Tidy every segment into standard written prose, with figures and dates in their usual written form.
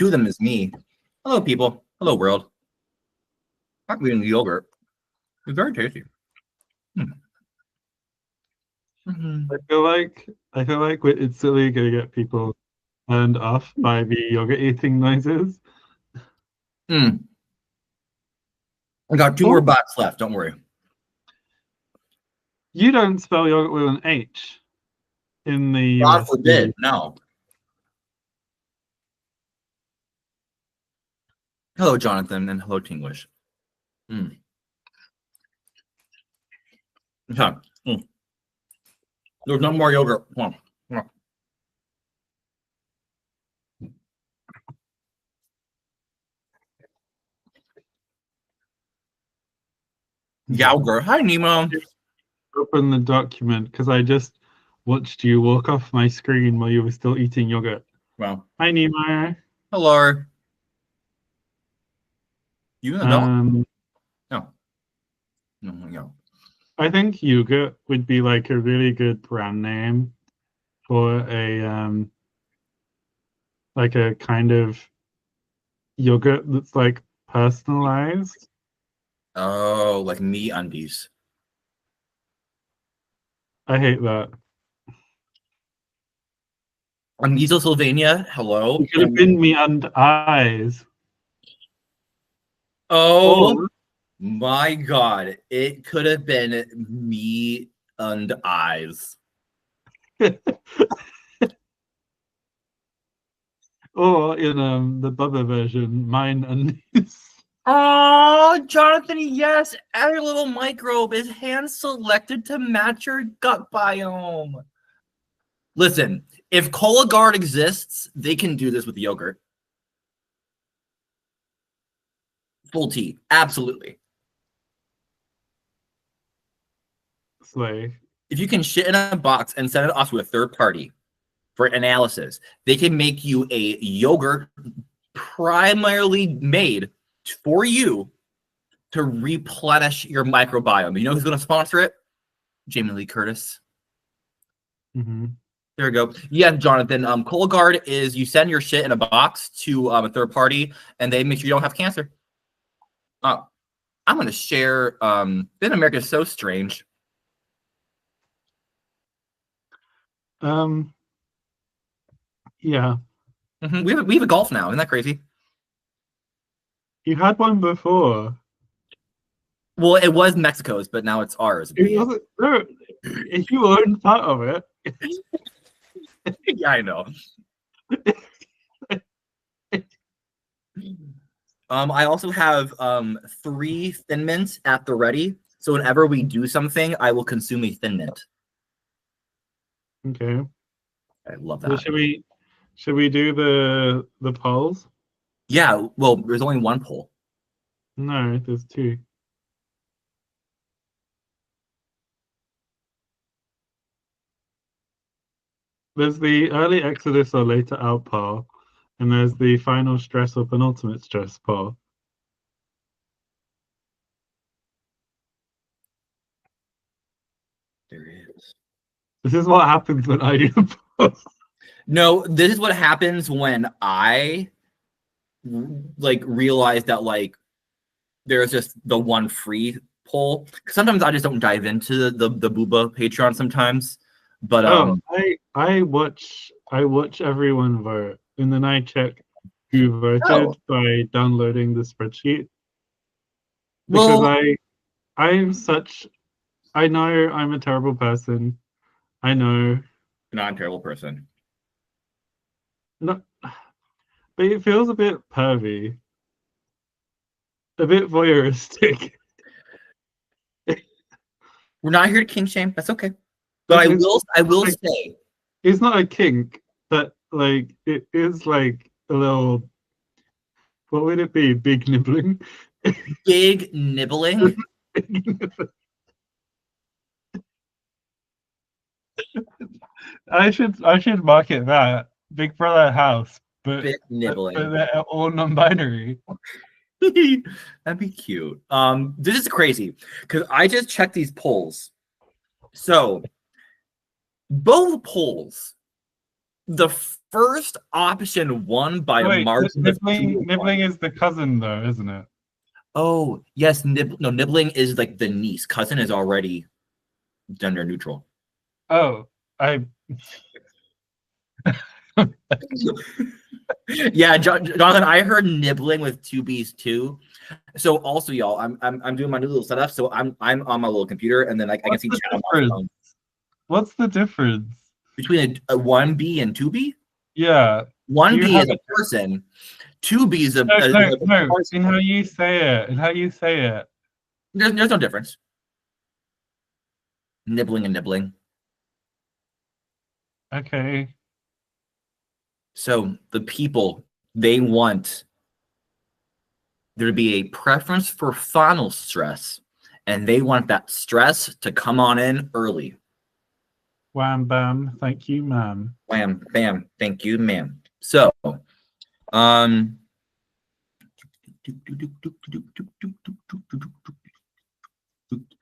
two of them is me. Hello, people. Hello, world. I'm eating yogurt. It's very tasty. I feel like we're instantly gonna get people turned off by the yogurt eating noises. I got two more bots left. Don't worry. You don't spell yogurt with an H in the God US. forbid. No. Hello, Jonathan, and hello, Tinglish. Okay. There's no more yogurt. Come on. Yogurt. Hi, Nemo. Open the document because I just watched you walk off my screen while you were still eating yogurt. Well, Hi, Nemo. hello. You an adult? No. I think yogurt would be like a really good brand name for a like a kind of yogurt that's like personalized. Oh, like me undies. I hate that. I'm Easel Sylvania. Hello. It could have been me and eyes. Oh my god. It could have been me and eyes. Or in the Bubba version, mine undies. Oh, Jonathan, yes. Every little microbe is hand selected to match your gut biome. Listen, if Cologuard exists, they can do this with yogurt. Full tea. Absolutely. Slay. If you can shit in a box and send it off to a third party for analysis, they can make you a yogurt primarily made for you to replenish your microbiome. You know who's going to sponsor it? Jamie Lee Curtis. Mm-hmm. There we go. Yeah, Jonathan. Cologuard is you send your shit in a box to a third party, and they make sure you don't have cancer. I'm going to share. Then America is so strange. Yeah. We have a golf now. Isn't that crazy? You had one before. Well, it was Mexico's, but now it's ours. It wasn't. No, if you weren't part of it. Yeah, I know. I also have 3 Thin Mints at the ready. So whenever we do something, I will consume a Thin Mint. Okay. I love that. Well, should we do the polls? Yeah, well, there's only one poll. No, there's 2. There's the early exodus or later out poll, and there's the final stress or penultimate stress poll. There is. This is what happens when I do the polls. No, this is what happens when I like realize that like there's just the one free poll. Sometimes I just don't dive into the Bouba Patreon sometimes. But I watch everyone vote, and then I check who voted by downloading the spreadsheet. Because I know I'm a terrible person. I know. You're not a terrible person. No, but it feels a bit pervy. A bit voyeuristic. We're not here to kink shame. That's okay. But I will say it's not a kink, but like it is like a little. What would it be? Big nibbling. Big nibbling. I should market that Big Brother house, but Big nibbling. But they're all non-binary. That'd be cute. This is crazy because I just checked these polls. So both polls, the First option won by a Wait, margin of 2 to 1. nibbling is the cousin though, isn't it? Oh, yes, nibbling is like the niece. Cousin is already gender neutral. Oh, I Yeah, Jonathan, I heard nibbling with 2 B's too. So also, y'all, I'm doing my new little setup. So I'm on my little computer, and then I can What's see the chat on my difference? phone. What's the difference? Between a 1B and 2B? Yeah. 1B is a person. 2B is a No. person. In how you say it. There's no difference. Nibbling and nibbling. Okay. So the people, they want there to be a preference for final stress, and they want that stress to come on in early. Wham bam. Thank you, ma'am. Wham, bam, thank you, ma'am. So,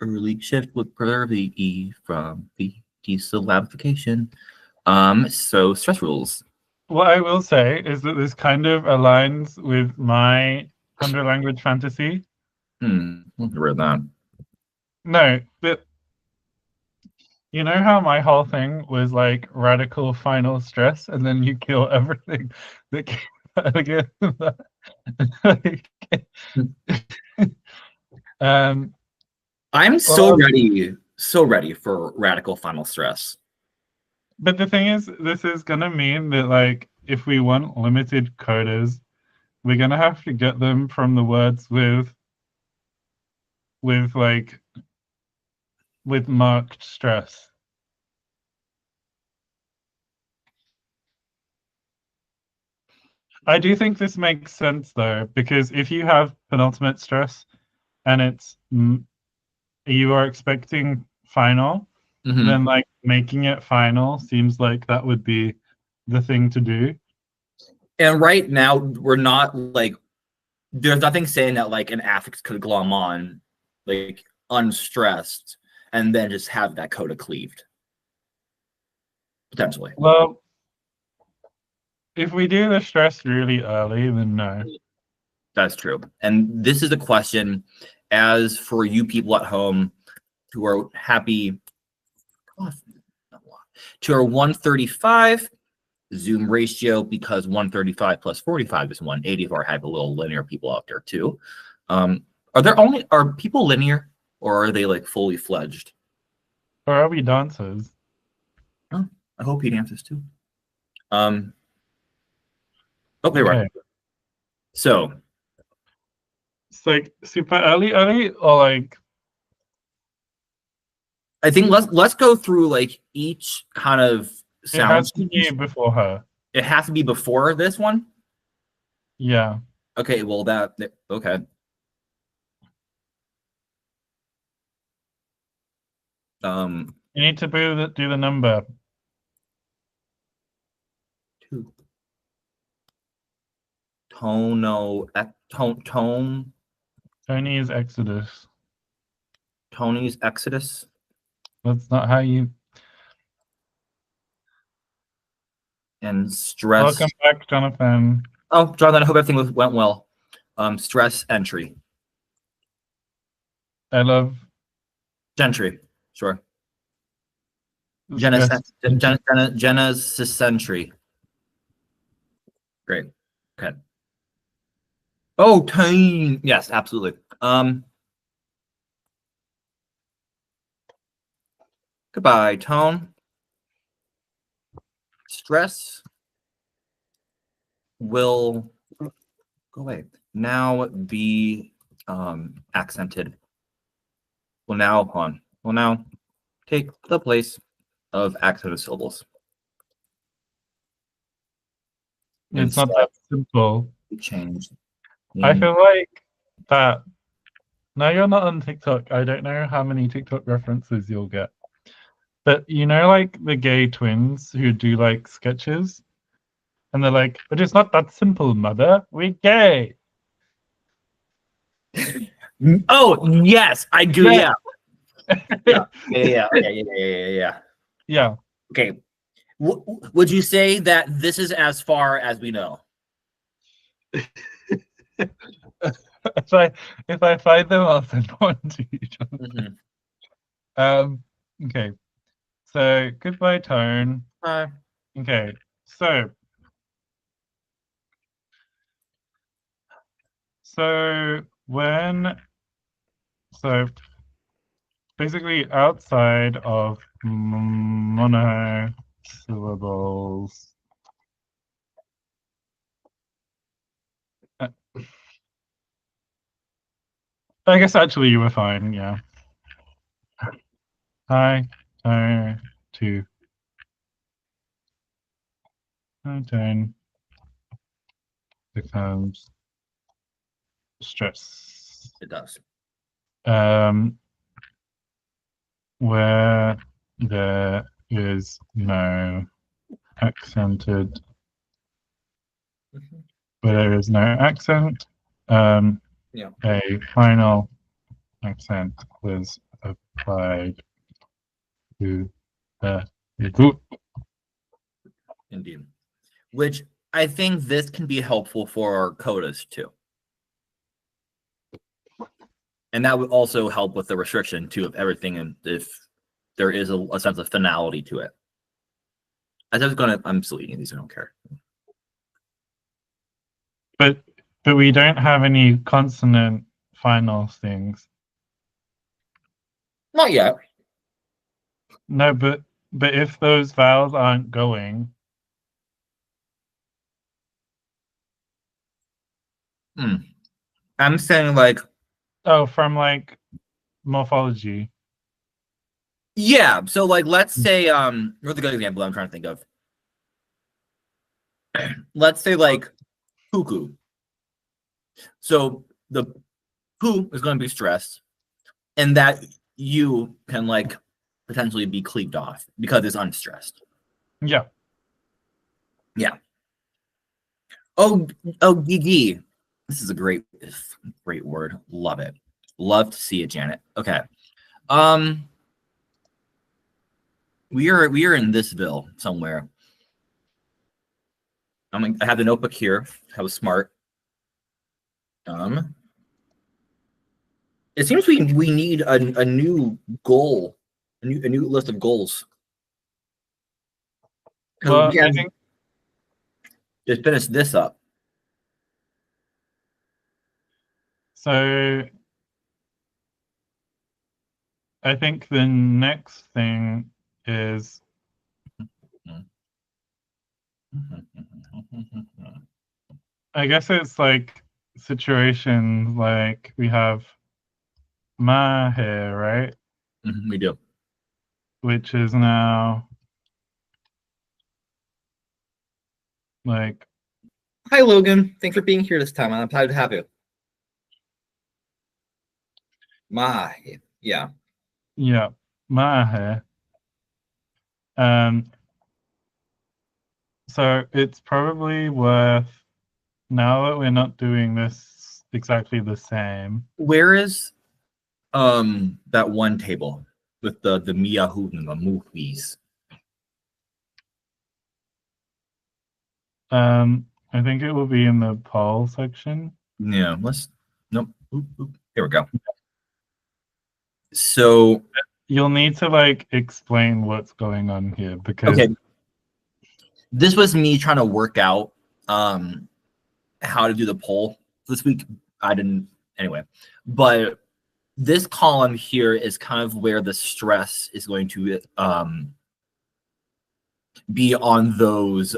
early shift would preserve the E from the desyllabification. So stress rules. What I will say is that this kind of aligns with my Tundra-language fantasy. Read that. No, but you know how my whole thing was like radical final stress, and then you kill everything that came again. I'm so ready for radical final stress. But the thing is, this is gonna mean that like if we want limited coders, we're gonna have to get them from the words with marked stress. I do think this makes sense though, because if you have penultimate stress and it's you are expecting final, then like making it final seems like that would be the thing to do. And right now, we're not like there's nothing saying that like an affix could glom on like unstressed and then just have that coda cleaved. Potentially. Well, if we do the stress really early, then no. That's true. And this is a question as for you people at home who are happy to our 135 Zoom ratio, because 135 plus 45 is 180 if I have a little linear people out there too. Are people linear or are they like fully fledged? Or are we dancers? Oh, I hope he dances too. Oh, they were. So it's like super early, or like I think let's go through like each kind of sound. It has to be before her. It has to be before this one? Yeah. Okay, well okay. You need to do the number. 2. Tony's Exodus. Tony's Exodus. That's not how you. And stress. Welcome back, Jonathan. Oh, Jonathan, I hope everything went well. Stress entry. I love Gentry. Sure. Genesis entry. Great. Okay. Oh, time. Yes, absolutely. Goodbye, tone. Stress will go away. Now be accented. Will now take the place of accented syllables. It's not that simple. Change. I feel like that. Now you're not on TikTok. I don't know how many TikTok references you'll get. But you know, like the gay twins who do like sketches, and they're like, "But it's not that simple, mother. We're gay." Oh yes, I do. Yeah. Yeah. Yeah. Yeah. Okay. Would you say that this is as far as we know? If I find them, I'll send one to you, John. Mm-hmm. Okay. So goodbye, Tone. Okay. So when so basically outside of monosyllables. I guess actually you were fine, yeah. Hi, to tone becomes stress. It does. Where there is no accented, Mhm. where there is no accent, Yeah. a final accent was applied to the group. Indeed. Which I think this can be helpful for codas too. And that would also help with the restriction too of everything, and if there is a sense of finality to it. I'm still eating these, I don't care. But we don't have any consonant final things. Not yet. No, but if those vowels aren't going, I'm saying like, from like morphology. yeah. So like, let's say what's a good example I'm trying to think of? Let's say like cuckoo. So the who is going to be stressed, and that you can like potentially be cleaved off because it's unstressed. Yeah. Yeah. Oh, gigi. This is a great word. Love it. Love to see it, Janet. Okay. Um, we are in thisville somewhere. I have the notebook here. I was smart. It seems we need a new goal, a new list of goals. Because Well, we I have think just finished this up. so. I think the next thing is I guess it's like situations like we have ma here, right? We do. Which is now like Hi, Logan. Thanks for being here this time. I'm proud to have you. My, yeah. yeah, ma here. So it's probably worth now that we're not doing this exactly the same. Where is that one table with the Miyahu and the movies? I think it will be in the poll section. Yeah, let's nope. Here we go. So You'll need to like explain what's going on here because okay, this was me trying to work out how to do the poll this week. I didn't anyway, but this column here is kind of where the stress is going to be on those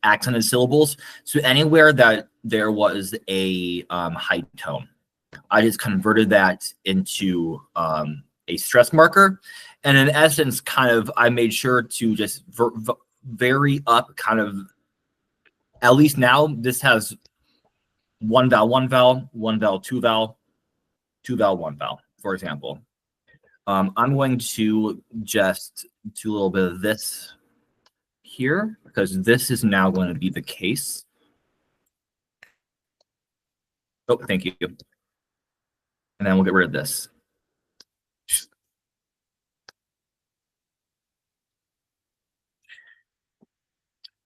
accented syllables. So anywhere that there was a high tone, I just converted that into a stress marker. And in essence, kind of, I made sure to just vary up kind of, at least now this has one vowel, one vowel, one vowel, two vowel, two vowel, one vowel, for example. I'm going to just do a little bit of this here because this is now going to be the case. Oh, thank you. And then we'll get rid of this.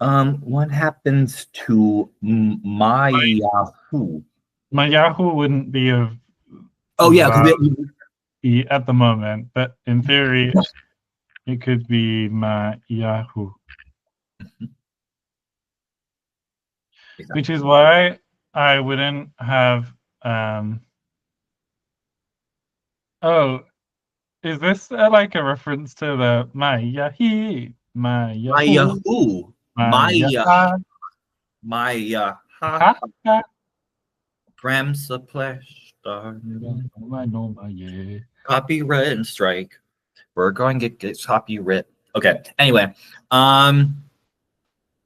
What happens to my Yahoo? My Yahoo wouldn't be of Oh yeah, because value at the moment, but in theory, it could be my Yahoo. Which is why I wouldn't have. Oh, is this like a reference to the my Yahoo, my my Yahoo, Yahoo, my Yahoo? my Ha ha. Bram Splash Star. My yeah. Copyright and strike. We're going to get copyright. Okay. Anyway,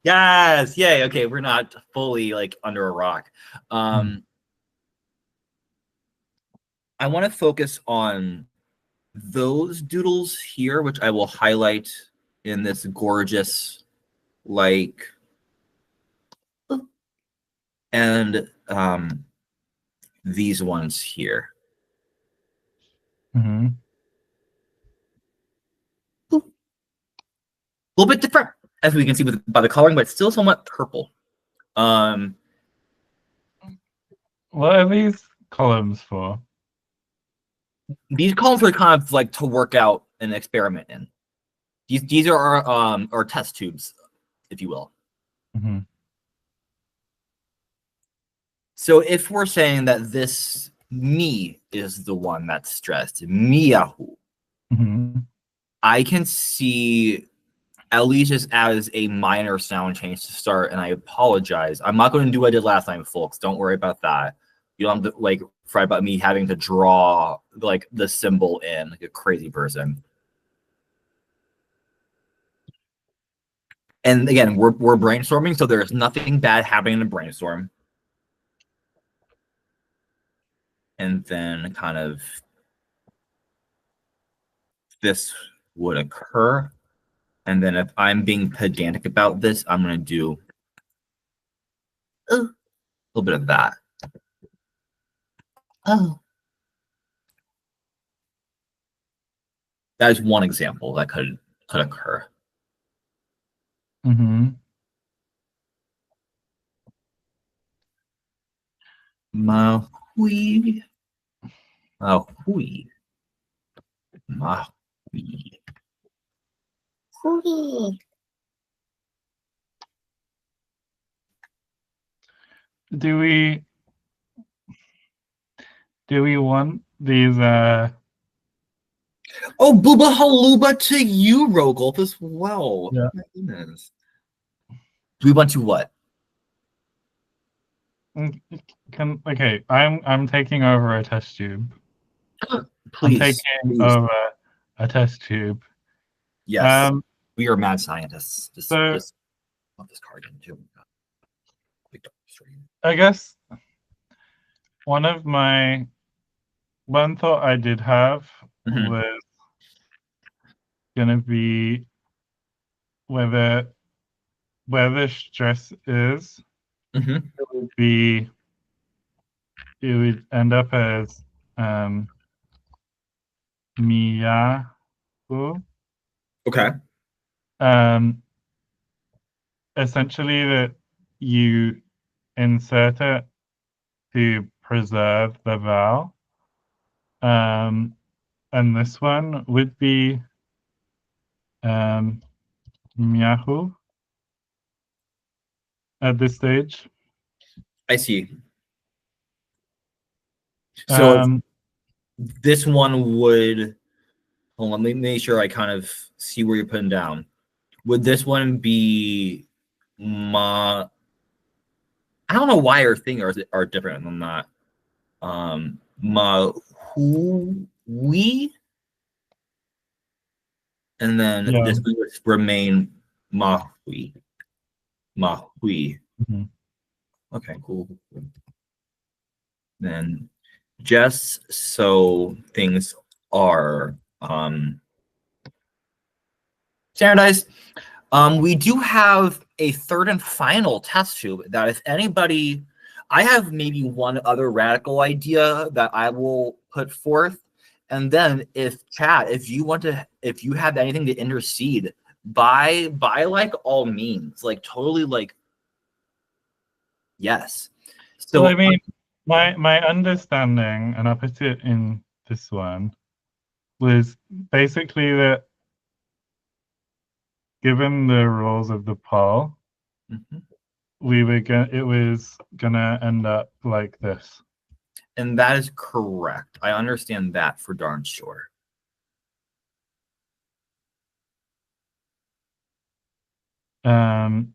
yes, yay. Okay, we're not fully like under a rock. I want to focus on those doodles here, which I will highlight in this gorgeous, like, and these ones here. Mm-hmm. A little bit different, as we can see by the coloring, but still somewhat purple. What are these columns for? These columns are kind of like to work out an experiment in. These are our test tubes, if you will. Mm-hmm. So if we're saying that this me is the one that's stressed, Miyahu, Mm-hmm. I can see at least just as a minor sound change to start, and I apologize. I'm not going to do what I did last time, folks. Don't worry about that. You don't have to like fret about me having to draw like the symbol in like a crazy person. And again, we're brainstorming, so there's nothing bad happening in a brainstorm. And then kind of this would occur. And then if I'm being pedantic about this, I'm going to do a little bit of that. Oh. That is one example that could occur. Mm-hmm. Mahui. Mahui. Mahui. Hui. Do we want these Oh, Booba Haluba to you, Rogolf, as well. Yeah. Oh my goodness. Do we want to what? Okay, I'm taking over a test tube. Please. I'm taking over a test tube. Yes. We are mad scientists. Just put this card in too. I guess one thought I did have was gonna be where the stress is. It would end up as Miyahu. Okay. Essentially that you insert it to preserve the vowel. And this one would be Miyahu at this stage. I see. So this one would, hold on, let me make sure I kind of see where you're putting down. Would this one be I don't know why our thing are different than that. Mahui, and then this would remain Mahui. Mahui. Okay, cool. Then just so things are standardized, we do have a third and final test tube that if anybody, I have maybe one other radical idea that I will put forth. And then if chat, if you have anything to intercede by like all means, like totally like yes. So Well, I mean, my understanding, and I put it in this one, was basically that given the rules of the poll, mhm. it was gonna end up like this. And that is correct. I understand that for darn sure. Um,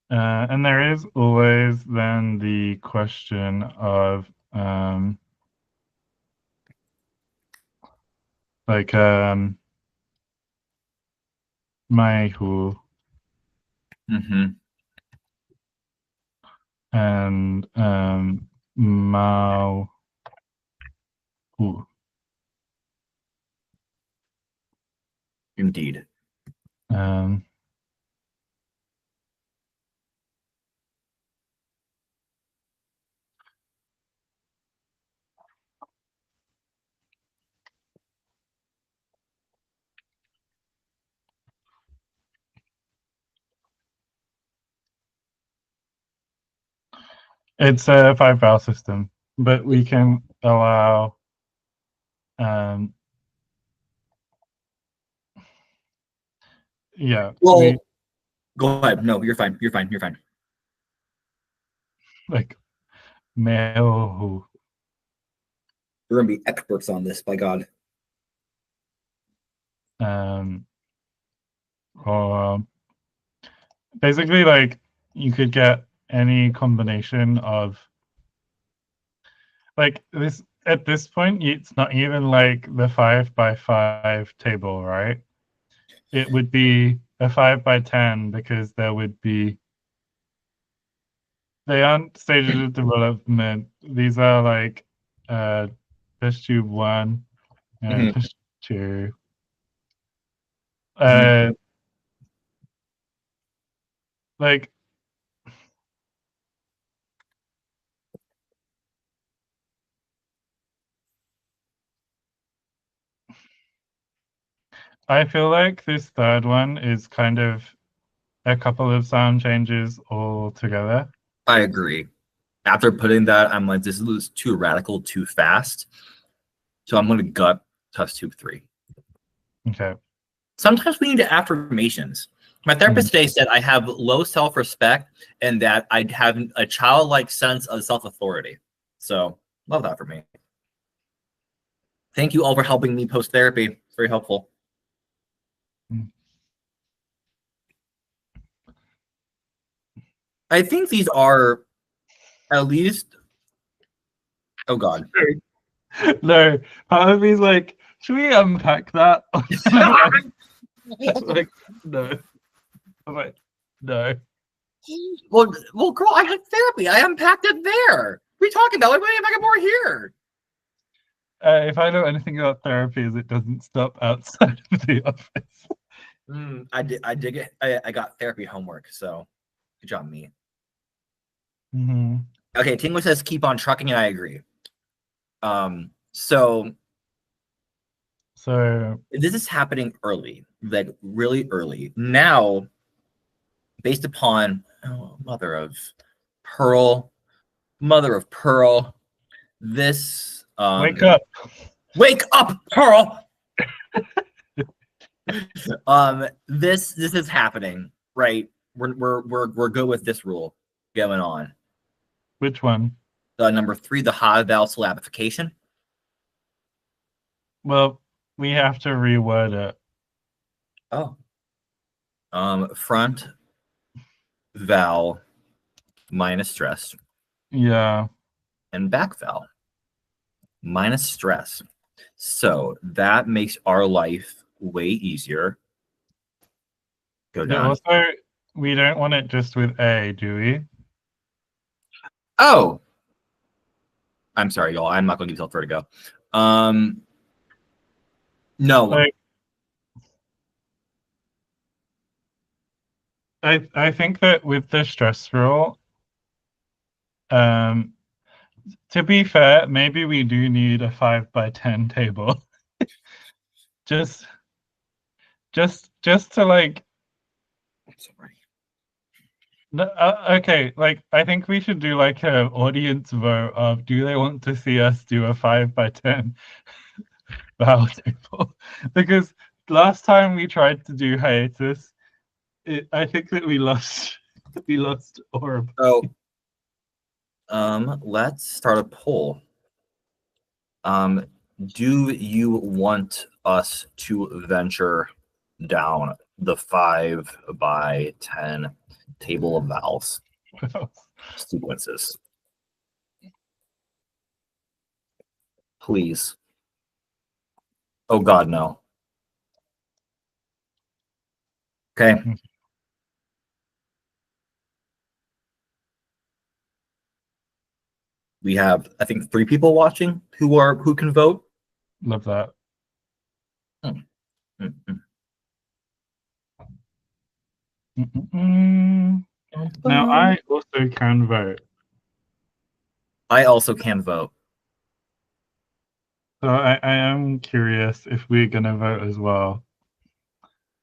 and there is always then the question of like my who Mm-hmm. and Mao who. Indeed. Um, it's a 5 vowel system, but we can allow um, yeah, we Well, go ahead. No, you're fine. You're fine. You're fine. like male who. We're gonna be experts on this, by God. Um, or basically like you could get any combination of like this at this point it's not even like the 5 by 5 table, right? It would be a 5 by 10 because there would be they aren't stages of development. These are like uh test tube 1 and Mhm, test 2. mhm. Uh like I feel like this third one is kind of a couple of sound changes all together. I agree. After putting that, I'm like, this is too radical, too fast. So I'm gonna gut test tube 3. Okay. Sometimes we need affirmations. My therapist today said I have low self-respect and that I have a childlike sense of self-authority. So love that for me. Thank you all for helping me post therapy. It's very helpful. Mm. I think these are at least. Oh God. No, part of me's like, should we unpack that? Like, no. I'm like, no. well, girl, I had therapy. I unpacked it there. What are you talking about? Like, why am I more here? If I know anything about therapy, is it doesn't stop outside of the office. I did. I did get. I got therapy homework. So good job, me. Mm-hmm. Okay, Tingle says keep on trucking, and I agree. So So this is happening early, like really early. Now, based upon mother of pearl, this wake up, Pearl. This is happening, right? We're good with this rule going on. which one? Number 3, the high vowel syllabification. Well, we have to reword it. Oh. Front vowel minus stress Yeah. and back vowel minus stress. So that makes our life way easier. Go But down. also, we don't want it just with A, do we? Oh, I'm sorry, y'all. I'm not going to give yourself vertigo. No. Like, I think that with the stress rule, To be fair, maybe we do need a 5x10 table. just to like. Sorry. Okay, like I think we should do like an audience vote of do they want to see us do a 5x10 battle table? Because last time we tried to do hiatus, I think that we lost Orb. Oh, let's start a poll. Do you want us to venture down the 5x10 table of vowels sequences? Please. Oh God, no. Okay. We have, I think, 3 people watching who can vote. Love that. Now I also can vote. I also can vote. So I am curious if we're gonna vote as well.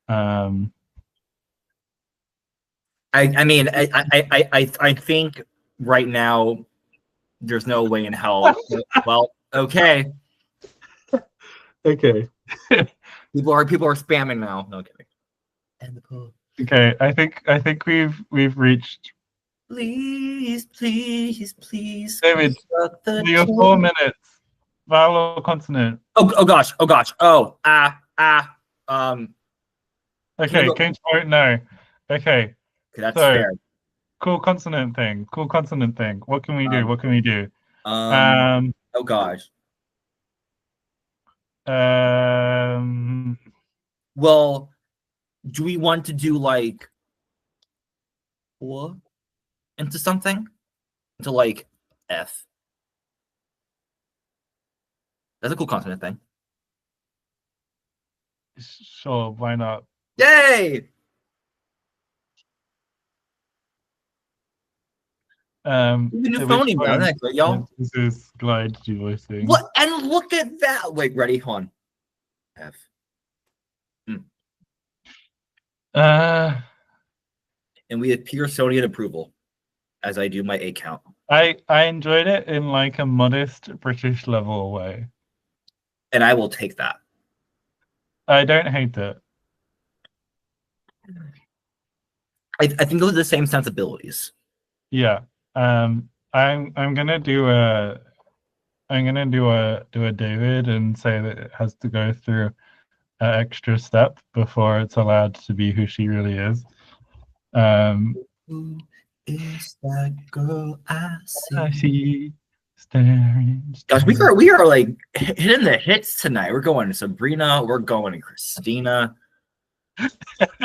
I mean, I think right now there's no way in hell. Well, okay. Okay. People are spamming now. No kidding. End the poll. Okay, I think we've reached. Please, David, you have 4 minutes. Vowel or consonant? Oh gosh. Oh, Okay, change vote no. Okay. That's fair. Cool consonant thing. What can we do? Oh gosh. Well, do we want to do like into something? Into like F. That's a cool consonant thing. Sure, why not? Yay! The new phoneme down next, right, y'all? This is glide voicing. What? And look at that! Wait, ready? Hold on. F. And we have Petersonian approval as I do my A count. I enjoyed it in like a modest British level way. And I will take that. I don't hate it. I think those are the same sensibilities. Yeah. I'm gonna do a David and say that it has to go through an extra step before it's allowed to be who she really is. Who is that girl I see? I see staring. Gosh, we are like hitting the hits tonight. We're going to Sabrina. We're going to Christina.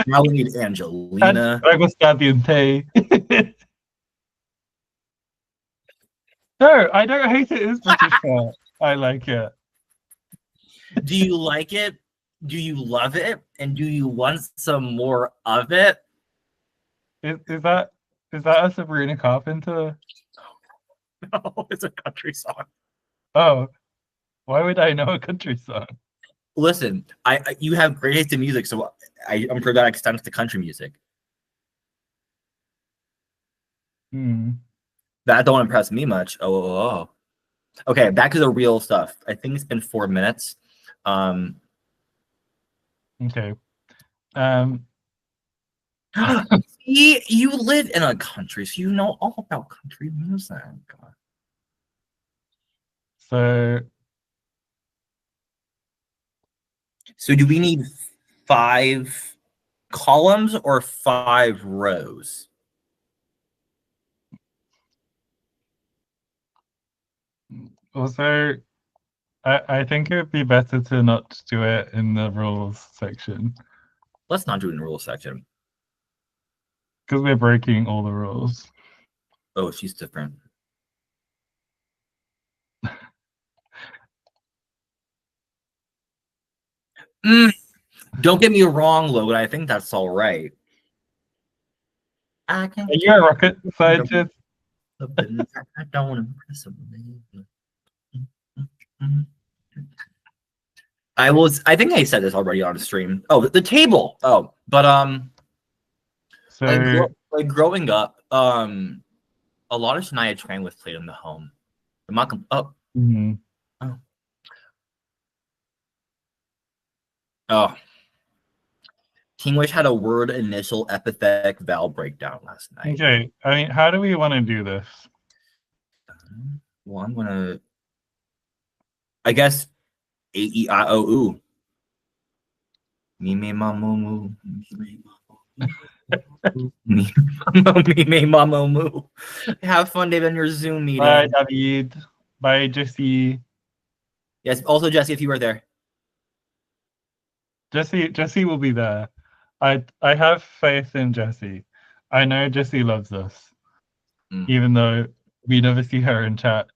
Now we need Angelina. No, I don't hate it. It's British part. I like it. Do you like it? Do you love it? And do you want some more of it? Is that a Sabrina Carpenter? No, it's a country song. Oh, why would I know a country song? Listen, you have great taste in music, so I'm sure that extends to country music. That don't impress me much. Oh. Okay, back to the real stuff. I think it's been 4 minutes. Okay. See, you live in a country, so you know all about country music. So do we need 5 columns or 5 rows? Also, I think it would be better to not do it in the rules section. Let's not do it in the rules section. Because we're breaking all the rules. Oh, she's different. Don't get me wrong, Logan. I think that's all right. Are you a rocket scientist? I don't impress him. I think I said this already on the stream. Oh, the table. Oh, but So like growing up, a lot of Shania Twain was played in the home. I'm not oh. Oh. Oh. King Wish had a word initial epithet vowel breakdown last night. okay, I mean, how do we want to do this? Well, I'm gonna. I guess A-E-I-O-U. Me me mamo moo. Me me mamo moo. Have fun, David, on your Zoom meeting. Bye, David. Bye, Jesse. Yes. Also, Jesse, if you were there. Jesse will be there. I have faith in Jesse. I know Jesse loves us, even though we never see her in chat.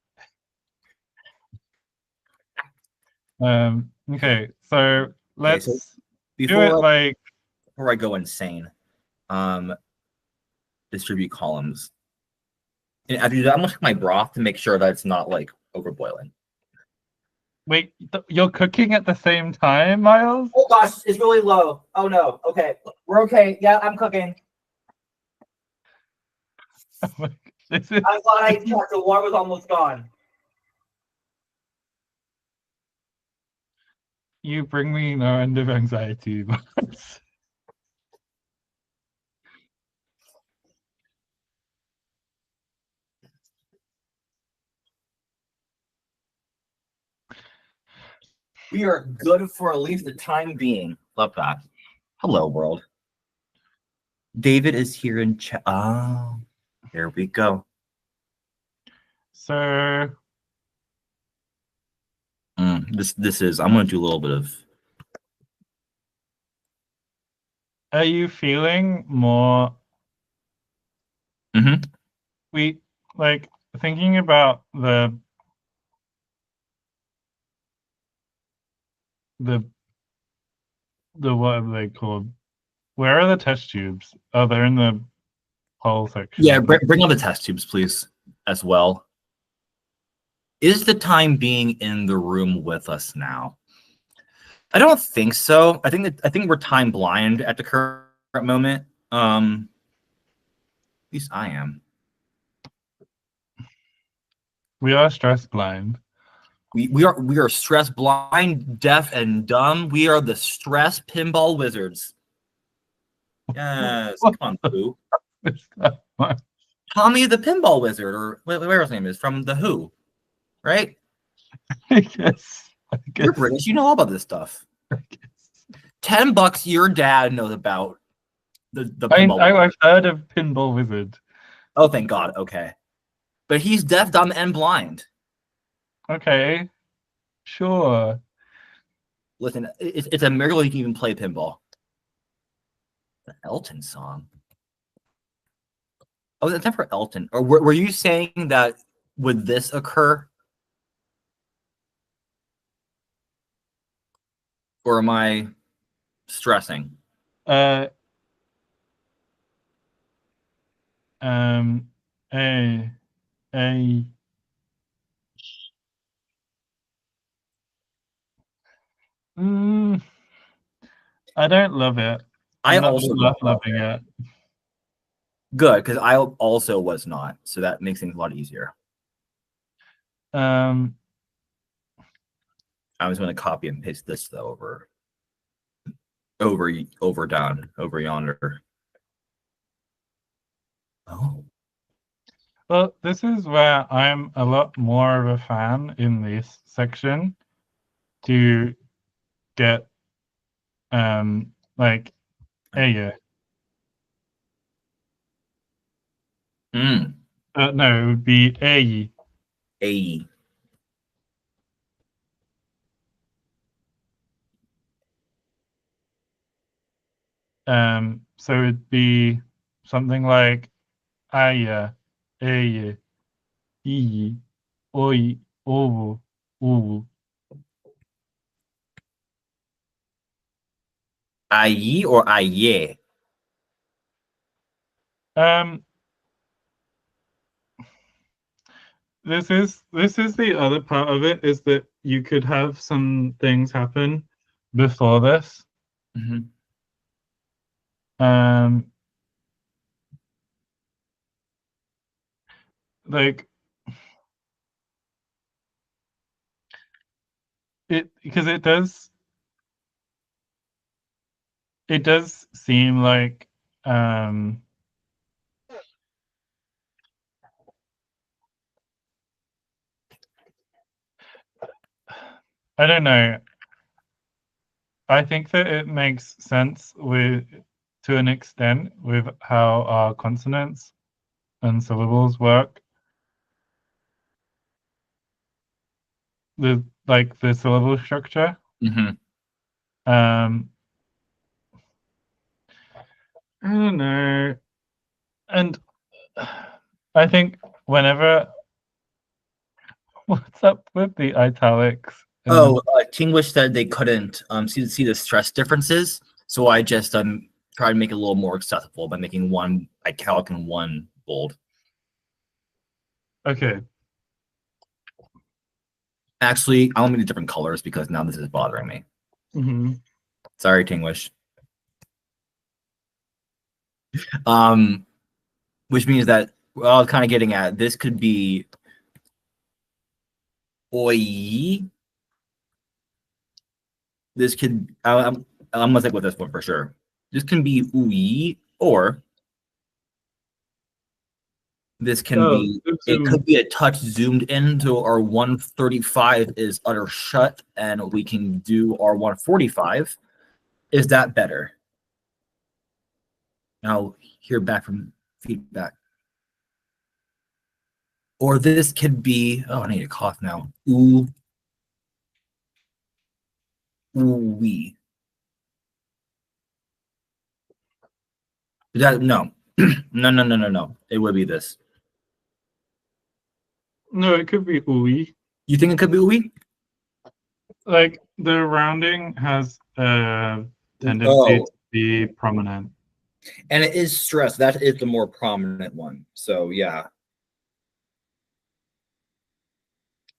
Okay, so let's do it like before I go insane. Distribute columns. And after you do that, I'm gonna check my broth to make sure that it's not like overboiling. Wait, you're cooking at the same time, Miles? Oh gosh, it's really low. Oh no. Okay, we're okay. Yeah, I'm cooking. Oh I'm glad I checked. The water was almost gone. You bring me no end of anxiety. We are good for at least the time being. Love that. Hello, world. David is here in chat. Oh, here we go. So this is. I'm gonna do a little bit of. are you feeling more? We like thinking about the what are they called? Where are the test tubes? Oh, they're in the poll section. Yeah, bring on the test tubes, please, as well. Is the time being in the room with us now? I don't think so. I think we're time blind at the current moment. At least I am. We are stress blind. We are stress blind, deaf, and dumb. We are the stress pinball wizards. Yes, come on, Who. Tommy the Pinball Wizard, or whatever his name is, from The Who, right? I guess. You're British. You know all about this stuff. $10 your dad knows about the pinball. I've heard of Pinball Wizard. Oh, thank God. Okay. But he's deaf, dumb, and blind. Okay. Sure. Listen, it's a miracle he can even play pinball. The Elton song. Oh, that's not for Elton. Or were you saying that would this occur? Or am I stressing? A I don't love it. I also not loving it. Good, because I also was not, so that makes things a lot easier. I was going to copy and paste this though over yonder. Oh. Well, this is where I'm a lot more of a fan in this section to get like yeah. No, it would be A. So it'd be something like Aya, Eye, I, Oi, Ovo, Uvu. Aye or aye? this is the other part of it, is that you could have some things happen before this. Mhm. Um, like it, because it does seem like I don't know. I think that it makes sense with to an extent with how our consonants and syllables work. The like the syllable structure. Mhm. Um, I don't know, and I think whenever what's up with the italics in the Oh, Tinglish said they couldn't see the stress differences, so I just tried to make it a little more accessible by making one italic and one bold. okay. Actually, I'll make the different colors because now this is bothering me. Mm-hmm. Sorry, Tinglish. Um, which means that well, I was kind of getting at this could be oi. This could I'm gonna stick with this one for sure. This can be ui, or this can Oh, be it zoom. could be a touch zoomed into our 135 is utter shut, and we can do our 145. Is that better? Now hear back from feedback. Or this could be oh I need a cough now. Ooh wee. That no. No. It would be this. No, it could be ooey. You think it could be ooey? Like the rounding has a tendency Oh, to be prominent. and it is stress. That is the more prominent one. So yeah.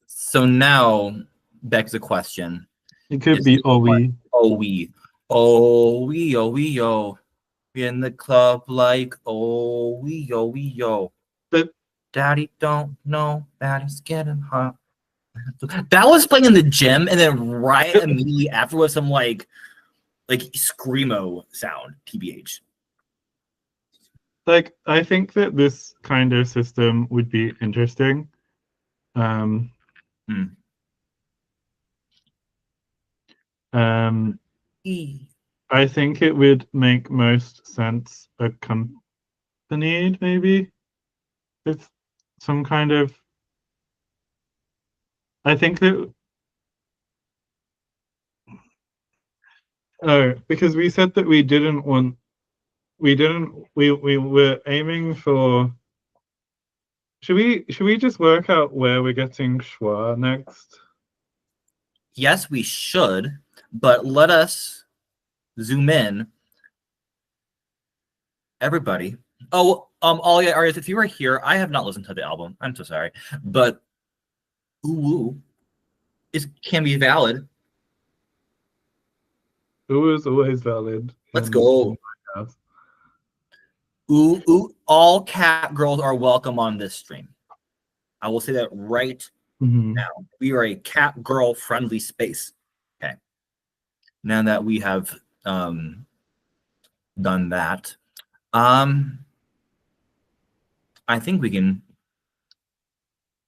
So now begs the question: It could is be this one ooey. oh we oh we in the club like oh we oh But daddy don't know daddy's getting hot. That was playing in the gym, and then right immediately afterwards, some like screamo sound, tbh. like I think that this kind of system would be interesting. Um, Hmm. um, E. I think it would make most sense accompanied, maybe with some kind of. I think that oh, because we said that we were aiming for. Should we just work out where we're getting schwa next? Yes, we should, but let us zoom in, everybody. Oh, Alia, Arias, if you were here, I have not listened to the album. I'm so sorry, but ooh, it can be valid. It was always valid Let's in go. my house. Ooh, all cat girls are welcome on this stream. I will say that right Mm-hmm. now. We are a cat girl friendly space. Okay. Now that we have done that, um, I think we can.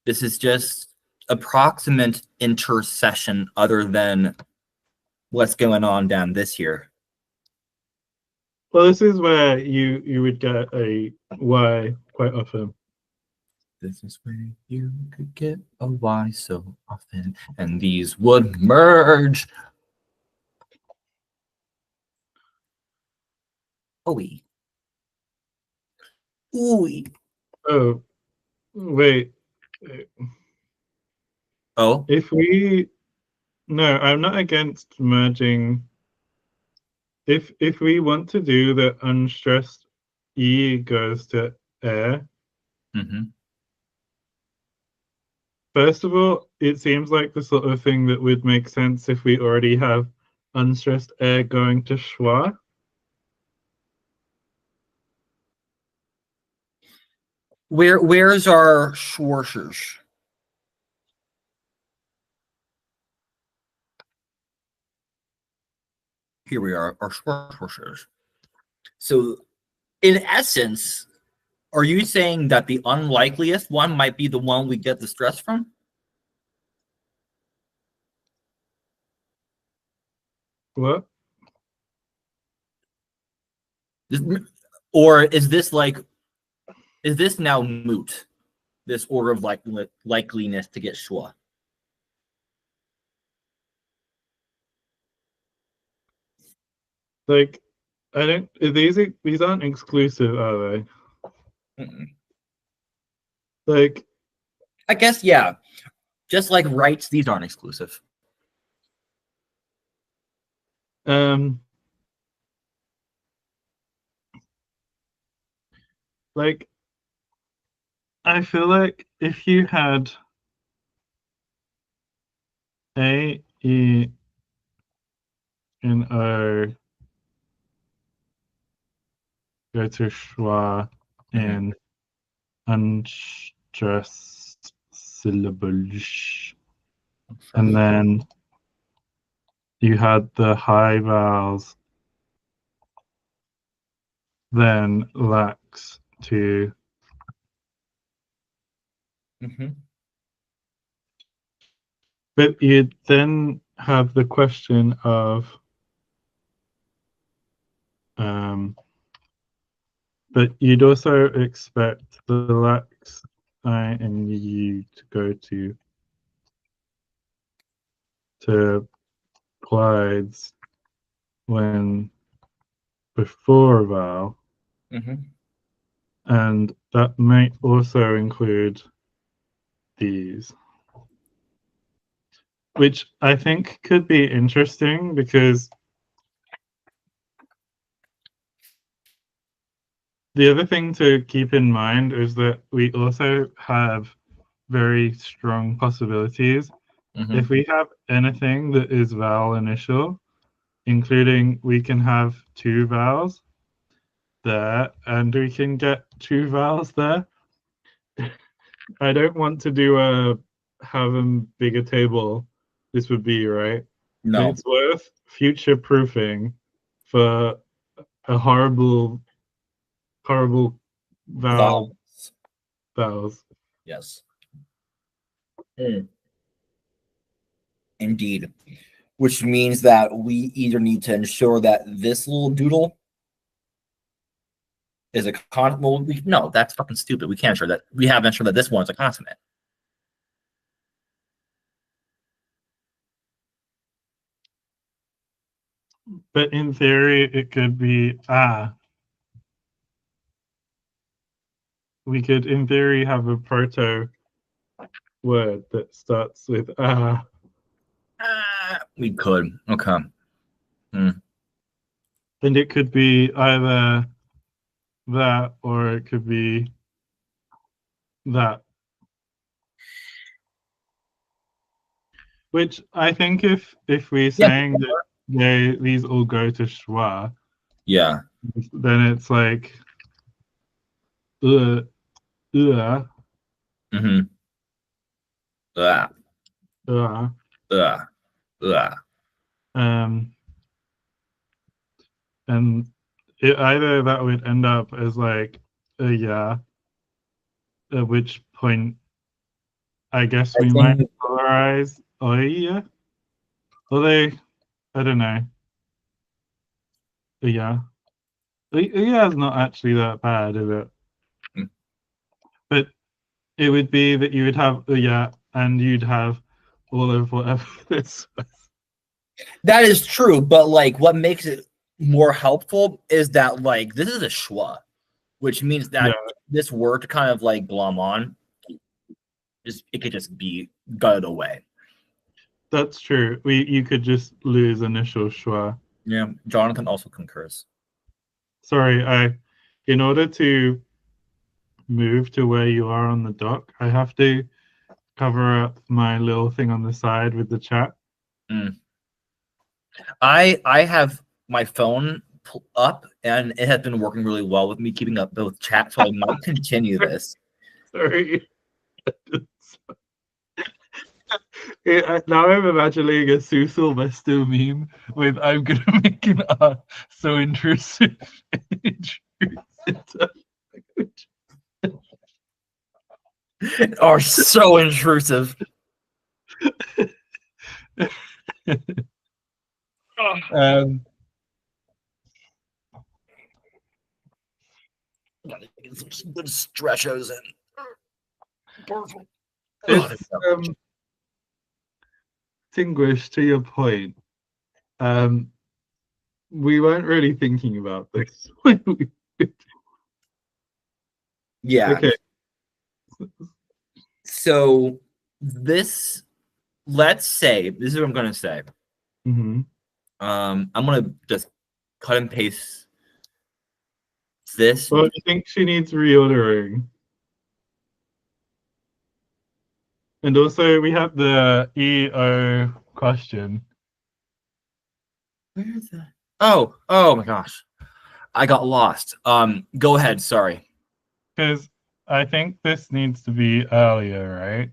This is just approximate intercession, other than what's going on down this here. Well, this is where you would get a Y quite often. This is where you could get a Y so often, and these would merge. Ooey. Ooey. Oh, wait. Oh. If we no, I'm not against merging. If we want to do the unstressed E goes to air, Mm-hmm. First of all, it seems like the sort of thing that would make sense if we already have unstressed air going to schwa. Where's our Schwarzers? Here we are, our Schwarzers. So, in essence, are you saying that the unlikeliest one might be the one we get the stress from? What? Or is this now moot? This order of likeliness to get schwa? Like, I don't. These aren't exclusive, are they? Mm-mm. Like, I guess yeah. Just like rights, these aren't exclusive. um, like I feel like if you had A, E, and O go to schwa Mhm. in unstressed syllables, and then you had the high vowels, then lax to. Mhm. But you'd then have the question of, but you'd also expect the lax I and U to go to glides when before a vowel, Mhm. and that might also include these, which I think could be interesting because the other thing to keep in mind is that we also have very strong possibilities. If Mhm. we have anything that is vowel initial, including we can have two vowels there and we can get two vowels there. I don't want to do a have a bigger table. This would be right. But No. it's worth future proofing for a horrible Vowels. vowels. Yes. Indeed. Which means that we either need to ensure that this little doodle is a con. Well, no, that's fucking stupid. We can't ensure that. We have to ensure that this one's a consonant. But in theory, it could be we could, in theory, have a proto word that starts with We could. Okay. Mm. and it could be either that or it could be that. Which I think if we're Yeah. saying that these all go to schwa, Yeah. then it's like uh, uh, Mm-hmm. Ugh. uh, Ugh. Ugh. um, and either that would end up as like a yeah, at which point I guess I we might think. polarize yeah, although I don't know, yeah, yeah is not actually that bad, is it? Mm. But it would be that you would have yeah, and you'd have all of whatever this. That is true, but like, what makes it more helpful is that like this is a schwa, which means Yeah, that this word to kind of like glom on, just it could just be gutted away. that's true. You could just lose initial schwa. Yeah, Jonathan also concurs. Sorry, in order to move to where you are on the dock, I have to cover up my little thing on the side with the chat. I have my phone up, and it has been working really well with me keeping up both chat, so I might continue this. Sorry. Now I'm imagining a Sue Sylvester meme with "I'm gonna make an art so intrusive." Are so intrusive. Gotta get some good stretchos in. Perfect. It's distinguished to your point. We weren't really thinking about this. Yeah. Okay. So this, let's say, this is what I'm gonna say. Mm-hmm. I'm gonna just cut and paste this. Well, I think she needs reordering. And also, we have the EO question. Where is that? Oh my gosh. I got lost. Go ahead, sorry. Because I think this needs to be earlier, right?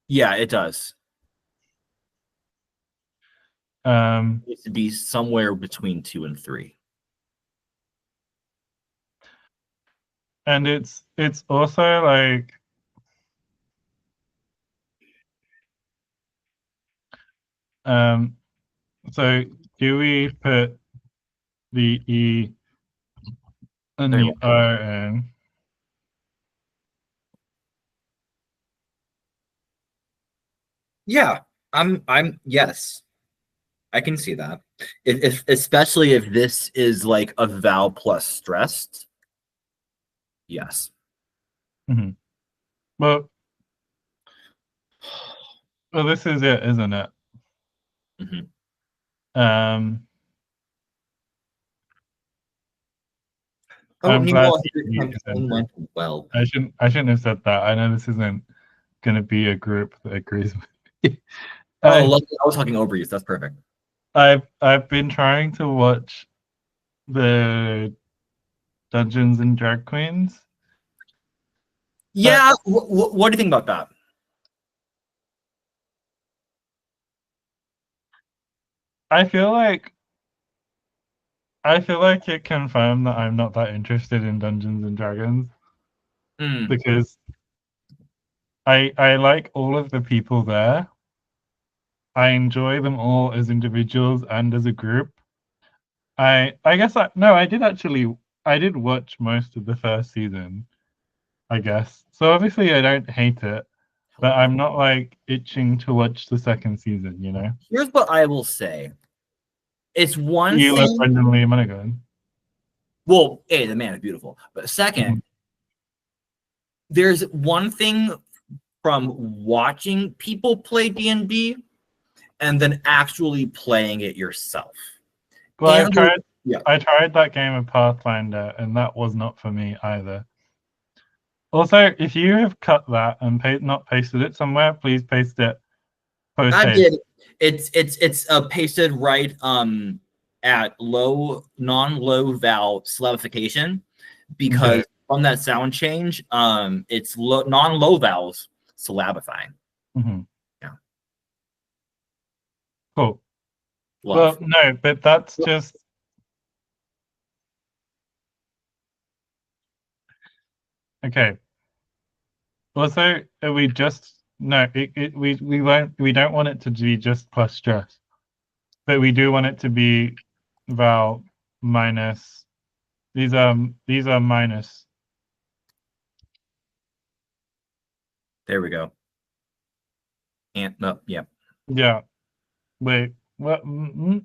Yeah, it does. It needs to be somewhere between 2 and 3. And it's also like so do we put the E and the O in? Yeah, I'm yes. I can see that. If especially if this is like a vowel plus stressed. Yes. Mm-hmm. Well, this is it, isn't it? Mm-hmm. I'm glad well. I shouldn't have said that. I know this isn't gonna be a group that agrees with me. I was talking over you, so that's perfect. I've been trying to watch the Dungeons and Drag Queens. Yeah, what do you think about that? I feel like it confirmed that I'm not that interested in Dungeons and Dragons because I like all of the people there. I enjoy them all as individuals and as a group. I guess I did watch most of the first season, I guess. So obviously I don't hate it, but I'm not like itching to watch the second season, you know? Here's what I will say. It's one You thing. Brendan Lee Monaghan. Well, A, the man is beautiful. But second, there's one thing from watching people play D&D and then actually playing it yourself. Well, I tried that game of Pathfinder, and that was not for me either. Also, if you have cut that and not pasted it somewhere, please paste it. I did. It's pasted right at non-low vowel syllabification because from that sound change, it's non-low vowels syllabifying. Mm-hmm. Yeah. Cool. Love. Well, no, but that's just. Okay. Also, we just we don't want it to be just plus stress, but we do want it to be vowel minus. These are minus. There we go. And no, yeah. Yeah. Wait. What? No.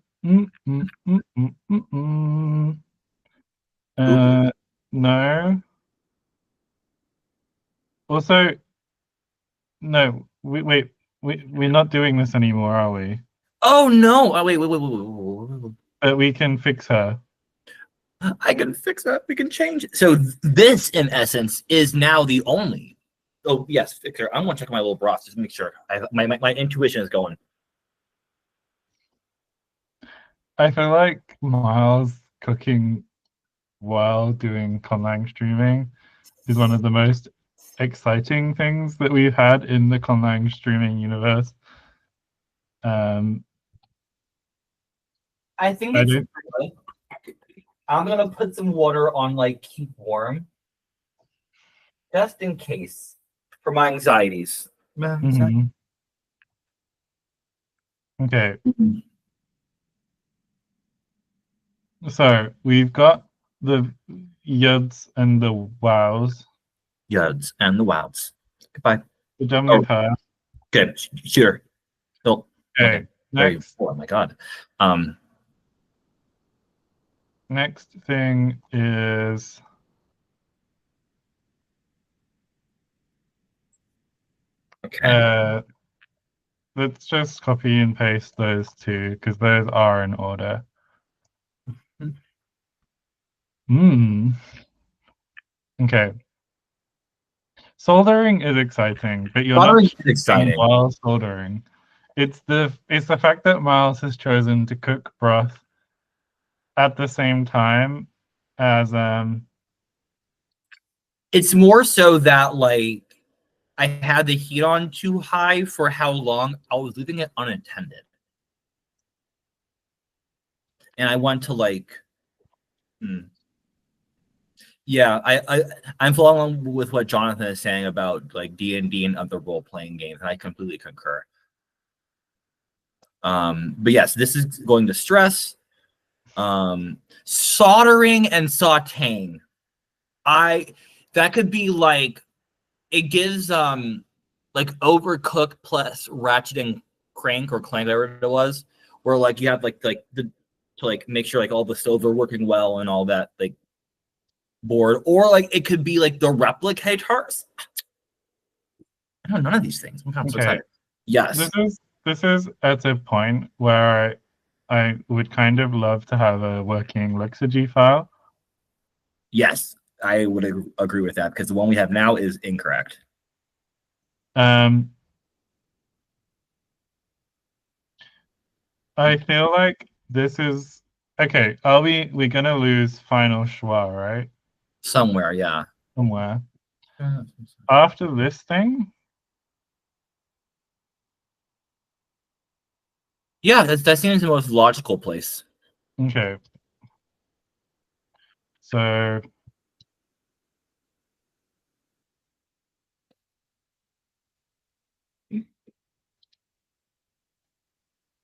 Also, no. We're not doing this anymore, are we? Oh no! Oh, wait. But we can fix her. I can fix that. We can change it. So this, in essence, is now the only Oh yes, Victor. I'm gonna check my little broth just to make sure. My intuition is going. I feel like Miles cooking while doing conlang streaming is one of the most exciting things that we've had in the conlang streaming universe. I think I it's don't. good. I'm gonna put some water on like keep warm, just in case for my anxieties. Mhm. Okay, so we've got the yuds and the wows. Yuds and the wows. Goodbye. We're done Oh, with her. good. Sure. Oh, okay. Okay, Very. next Oh my god. Um. next thing is Okay. let's just copy and paste those two because those are in order. Okay. Soldering is exciting, but you're not Soldering is cooking exciting. while soldering. It's the fact that Miles has chosen to cook broth at the same time as It's more so that like I had the heat on too high for how long I was leaving it unattended, and I went to like. Yeah, I'm following with what Jonathan is saying about like D&D and other role playing games, and I completely concur. But yes, this is going to stress. Soldering and sauteing. That could be like it gives like overcooked plus ratchet and crank or clank, whatever it was, where like you have like the to like make sure like all the stoves are working well and all that like board, or like it could be like the replicators. I know none of these things. I'm so okay. excited. Yes. This is at a point where I would kind of love to have a working Lexergy file. Yes. I would agree with that because the one we have now is incorrect. I feel like this is okay. Are we gonna lose final schwa, right? Somewhere, yeah. Somewhere. After this thing? Yeah, that seems the most logical place. Okay. So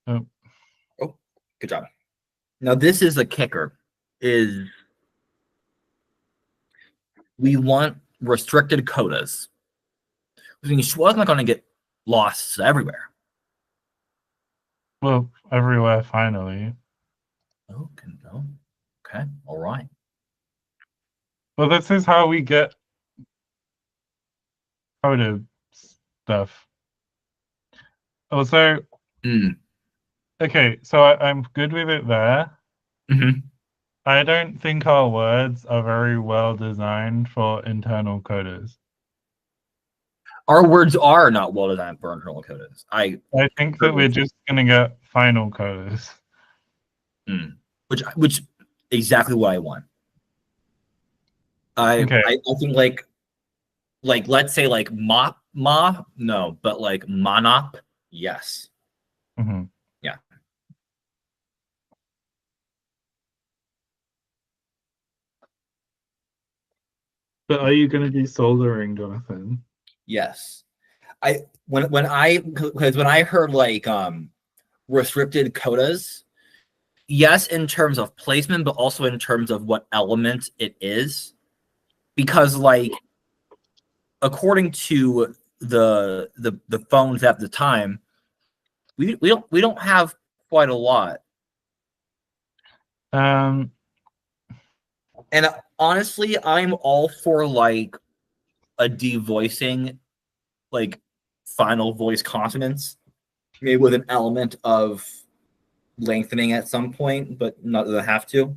oh, Oh, good job. Now this is the kicker. Is we want restricted quotas. I mean, Schwa's not going to get lost everywhere. well, everywhere finally. Oh, okay, all right. Well, this is how we get coded stuff. Also, okay, so I'm good with it there. I don't think our words are very well designed for internal coders. Our words are not well designed for internal coders. I think that we're just gonna get final coders. Which exactly what I want. I think like let's say like ma no, but like monop, yes. Yeah. But are you going to be soldering, Jonathan? Yes. When I heard like restricted quotas, yes, in terms of placement, but also in terms of what element it is, because like according to the phones at the time, we don't have quite a lot. And honestly, I'm all for like a devoicing, like final voice consonants, maybe with an element of lengthening at some point, but not that I have to.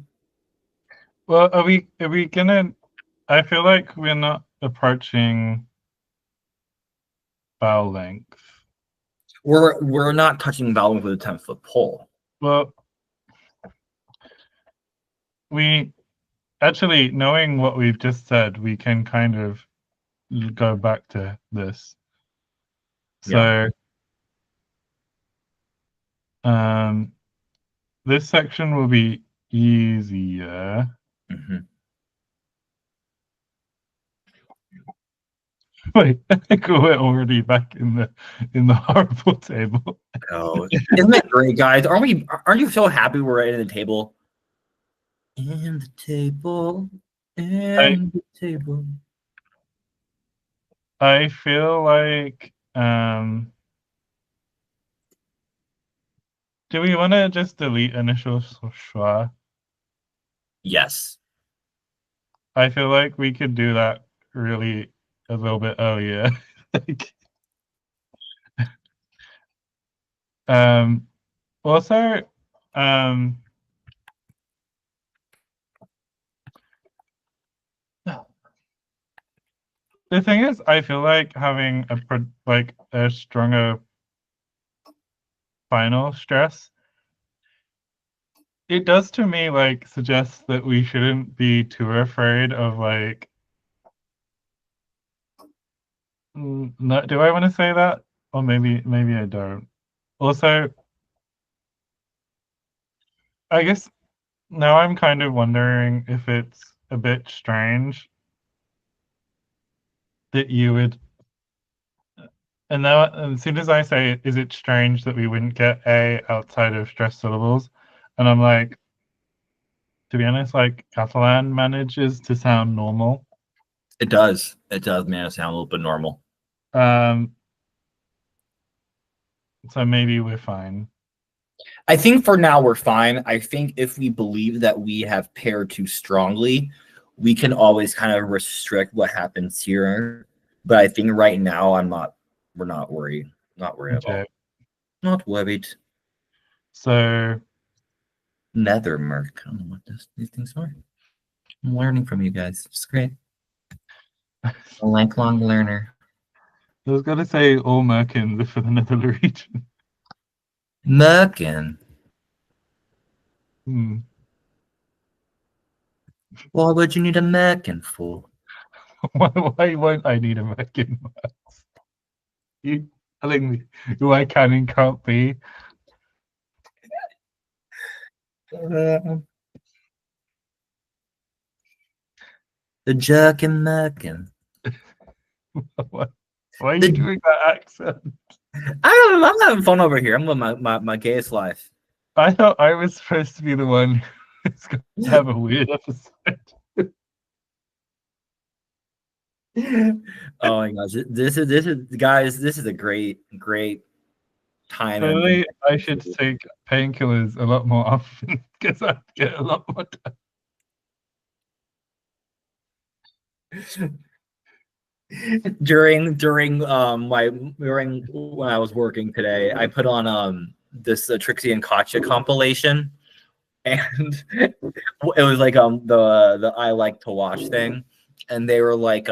Well, are we gonna? I feel like we're not approaching vowel length. We're not touching vowel with a 10-foot pole. Well, we actually, knowing what we've just said, we can kind of go back to this. So, this section will be easier. Mm-hmm. Wait, I think we're already back in the horrible table. Oh, isn't that great, guys? Aren't you so happy we're in the table? In the table. In the table. I feel like do we want to just delete initial schwa? Yes. I feel like we could do that really a little bit earlier. Like, also, the thing is, I feel like having a stronger final stress, it does to me like suggest that we shouldn't be too afraid of like. No, do I want to say that? Or maybe I don't. Also, I guess now I'm kind of wondering if it's a bit strange that you would. And now, as soon as I say, is it strange that we wouldn't get A outside of stress syllables? And I'm like, to be honest, like Catalan manages to sound normal. It does. It does, man. It sound a little bit normal. So maybe we're fine. I think for now we're fine. I think if we believe that we have paired too strongly, we can always kind of restrict what happens here. But I think right now we're not worried. Not worried at all. Not worried. So Nethermerk. I don't know what these things are. I'm learning from you guys. It's great. A lifelong learner. I was gonna say all Merkins for the Nether region. Merkin. Hmm. Why would you need a Merkin for? Why won't I need a Merkin? You telling me who I can and can't be? The jerk and Merkin. Why are you doing that accent? I don't know. I'm having fun over here. I'm living my gayest life. I thought I was supposed to be the one who's going to have a weird episode. Oh my gosh, this is guys. This is a great time. Clearly, I should take painkillers a lot more often because I get a lot more time. During when I was working today, I put on this Trixie and Katya compilation, and it was like the I like to watch thing, and they were like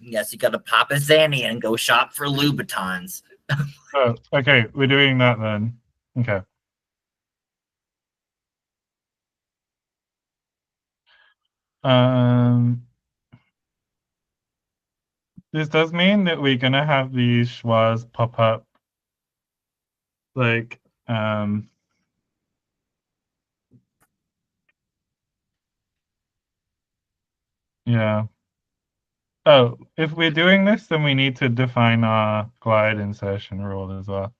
yes, you got to pop a Zanny and go shop for Louboutins. Oh, okay, we're doing that then. Okay. This does mean that we're gonna have these schwas pop up, like yeah. Oh, if we're doing this, then we need to define our glide insertion rule as well.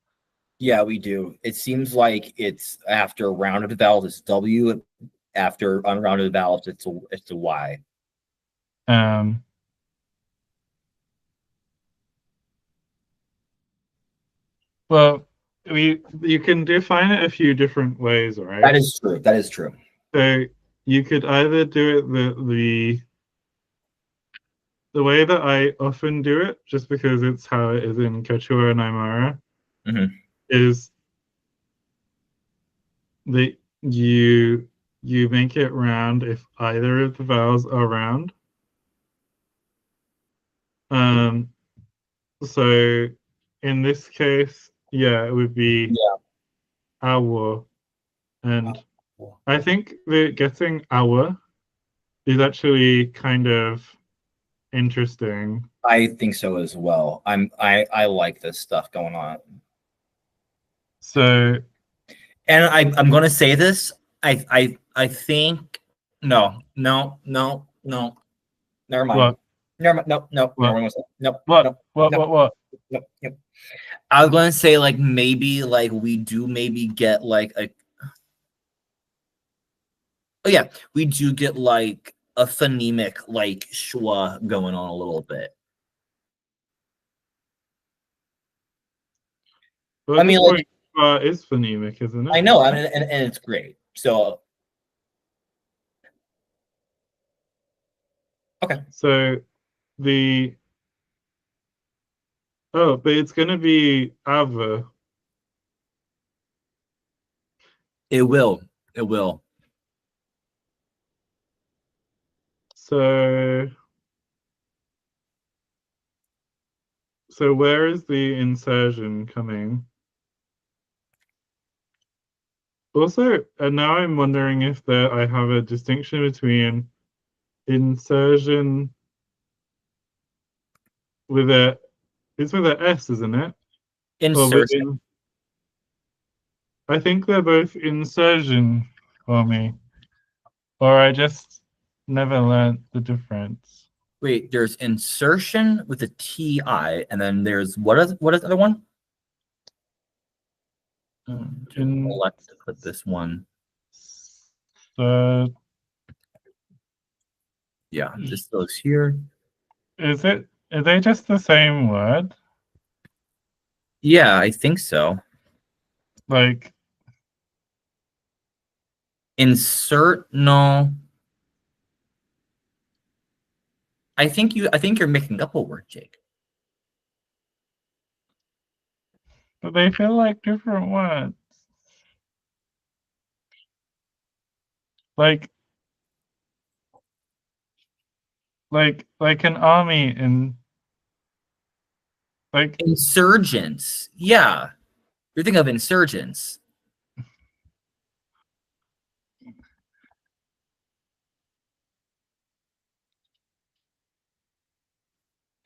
Yeah, we do. It seems like it's after rounded vowels, it's W. After unrounded vowels, it's a Y. Well, you can define it a few different ways, right? That is true. That is true. So you could either do it the way that I often do it, just because it's how it is in Quechua and Aymara, is that you make it round if either of the vowels are round. So in this case, yeah, it would be Yeah. our, and I think that getting our is actually kind of interesting. I think so as well. I like this stuff going on. So And I'm gonna say this. I think no. Never mind. what Never mind. Nope. Never what mind. Nope. what Nope. what Nope. what what? Nope. Nope. I was gonna say like maybe like we do maybe get like a oh yeah, we do get like a phonemic like schwa going on a little bit. Well, I at this mean like point, is phonemic, isn't I it? know, I mean and it's great. So okay. So the but it's gonna be Ava. It will. It will. So where is the insertion coming? Also, and now I'm wondering if there I have a distinction between insertion with a it's with a S, isn't it? Or Insertion. within I think they're both insertion for me. Or I just never learned the difference. Wait, there's insertion with a TI, and then there's what is the other one? In Let's put this one. so Yeah, this goes here. is it are they just the same word? Yeah, I think so. Like Insert no. I think you're making up a word, Jake. but they feel like different words. Like like an army in like Insurgents. Yeah. You're thinking of insurgents.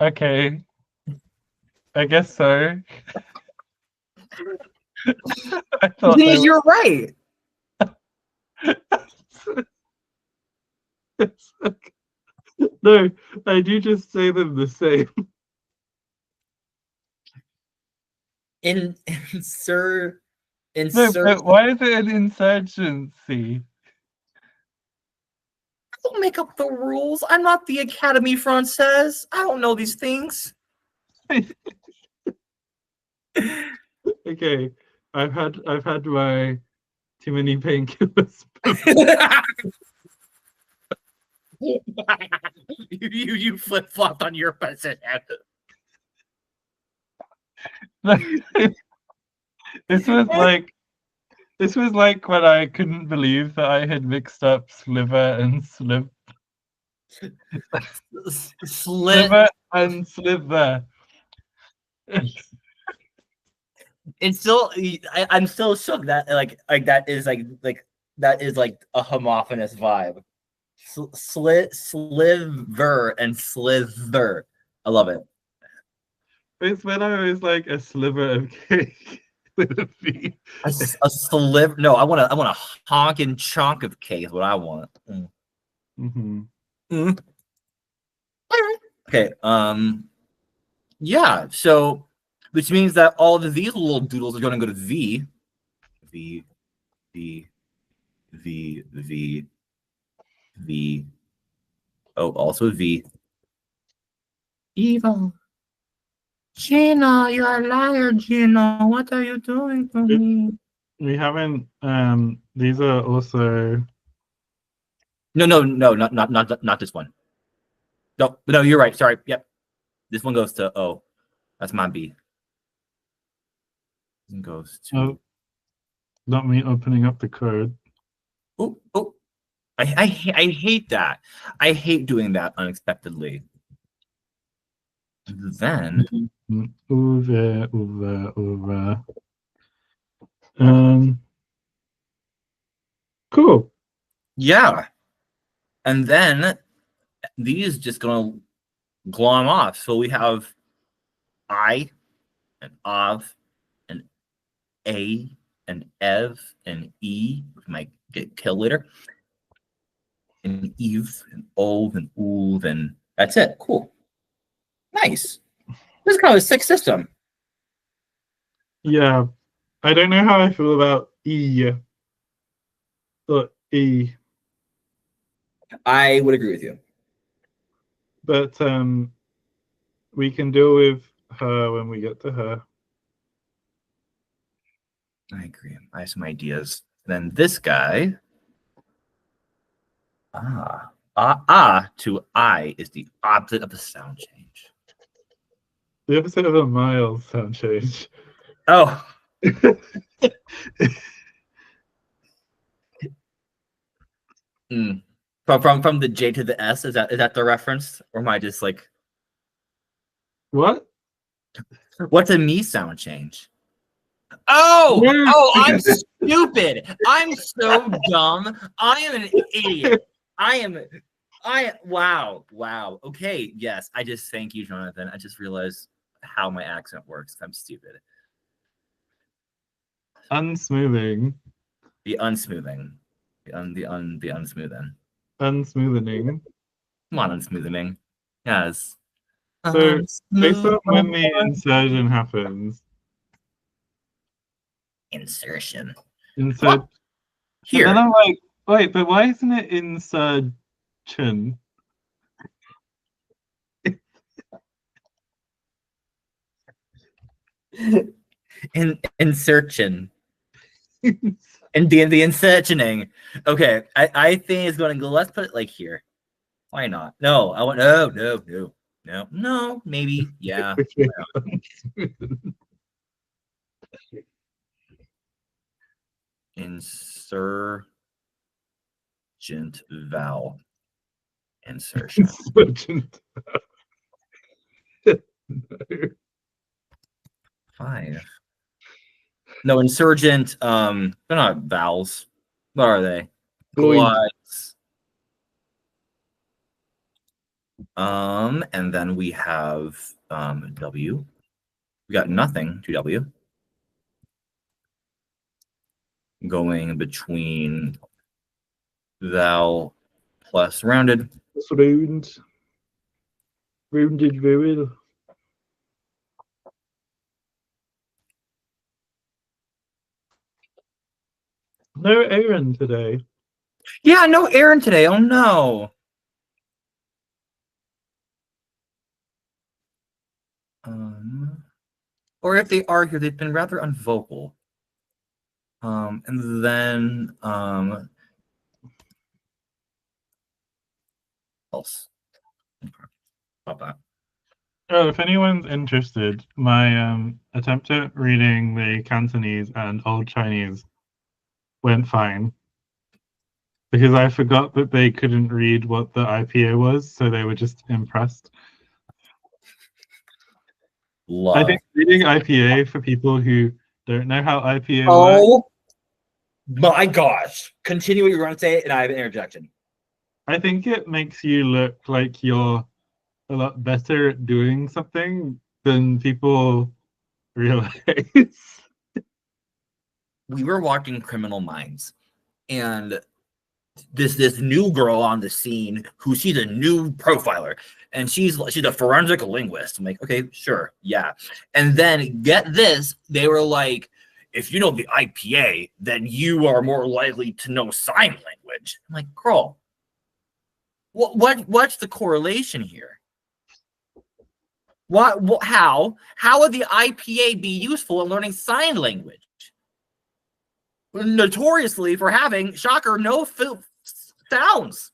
okay, I guess so. I thought they were You're right. no, I do just say them the same. Insert No, insert. but why is it an insurgency? Don't make up the rules. I'm not the Academy Française. I don't know these things. Okay, I've had my too many painkillers. You flip flopped on your position. This was like when I couldn't believe that I had mixed up sliver and slip. Sliver and slither. It's still I'm still shook that like that is that is like a homophonous vibe. Sliver and slither. I love it. It's when I was like a sliver of cake with a V. A sliver. No, I want a honking chunk of cake. Is what I want. Mm-hmm. Mm. Okay. Yeah. So, which means that all of these little doodles are going to go to V. V. V. V. V. V. Oh, also V. Evil. Gina, you're a liar, Gina. What are you doing to me? We haven't. These are also. No, not this one. No, you're right. Sorry. Yep. This one goes to O. That's my B. This one goes to. Oh, not me opening up the code. Oh. I hate that. I hate doing that unexpectedly. Then Over. Cool. Yeah. And then these just gonna glom off. So we have I and Av and A and Ev and E, which might get killed later. And Eve and Ov and Uv, and that's it. Cool. Nice. This is kind of a sick system. Yeah. I don't know how I feel about E. But E. I would agree with you. But we can deal with her when we get to her. I agree. I have some ideas. Then this guy, to I is the opposite of the sound change. The opposite of a mild sound change. Oh. From the J to the S, is that the reference? Or am I just like, What? what's a me sound change? Oh, I'm stupid. I'm so dumb. I am an idiot. Wow. Okay, yes. I just thank you, Jonathan. I just realized how my accent works. I'm stupid. Unsmoothing. The unsmoothing. The unsmoothing. Unsmoothening. Come on, unsmoothing. Yes. So based on when the insertion happens. Insertion. Insert. Here. And then I'm like, wait, but why isn't it insurgent? Insertion. And the insertioning. Okay, I think it's going to go. Let's put it like here. Why not? No, I want no. Maybe yeah. Insurgent vowel insertion. Insurgent. 5. No, insurgent. They're not vowels. What are they? Gloids. And then we have W. We got nothing to W. Going between vowel plus rounded. Rounded vowel. No Aaron today. Yeah, no Aaron today. Oh no. Or if they are here, they've been rather unvocal. And then else. About that. Oh, if anyone's interested, my attempt at reading the Cantonese and Old Chinese went fine. Because I forgot that they couldn't read what the IPA was, so they were just impressed. Love. I think reading IPA for people who don't know how IPA works. Oh my gosh. Continue what you're going to say, and I have an interjection. I think it makes you look like you're a lot better at doing something than people realize. We were watching Criminal Minds, and this new girl on the scene who she's a new profiler, and she's a forensic linguist. I'm like, okay, sure, yeah. And then get this, they were like, if you know the IPA, then you are more likely to know sign language. I'm like, girl, what's the correlation here? How would the IPA be useful in learning sign language? Notoriously for having, shocker, no sounds.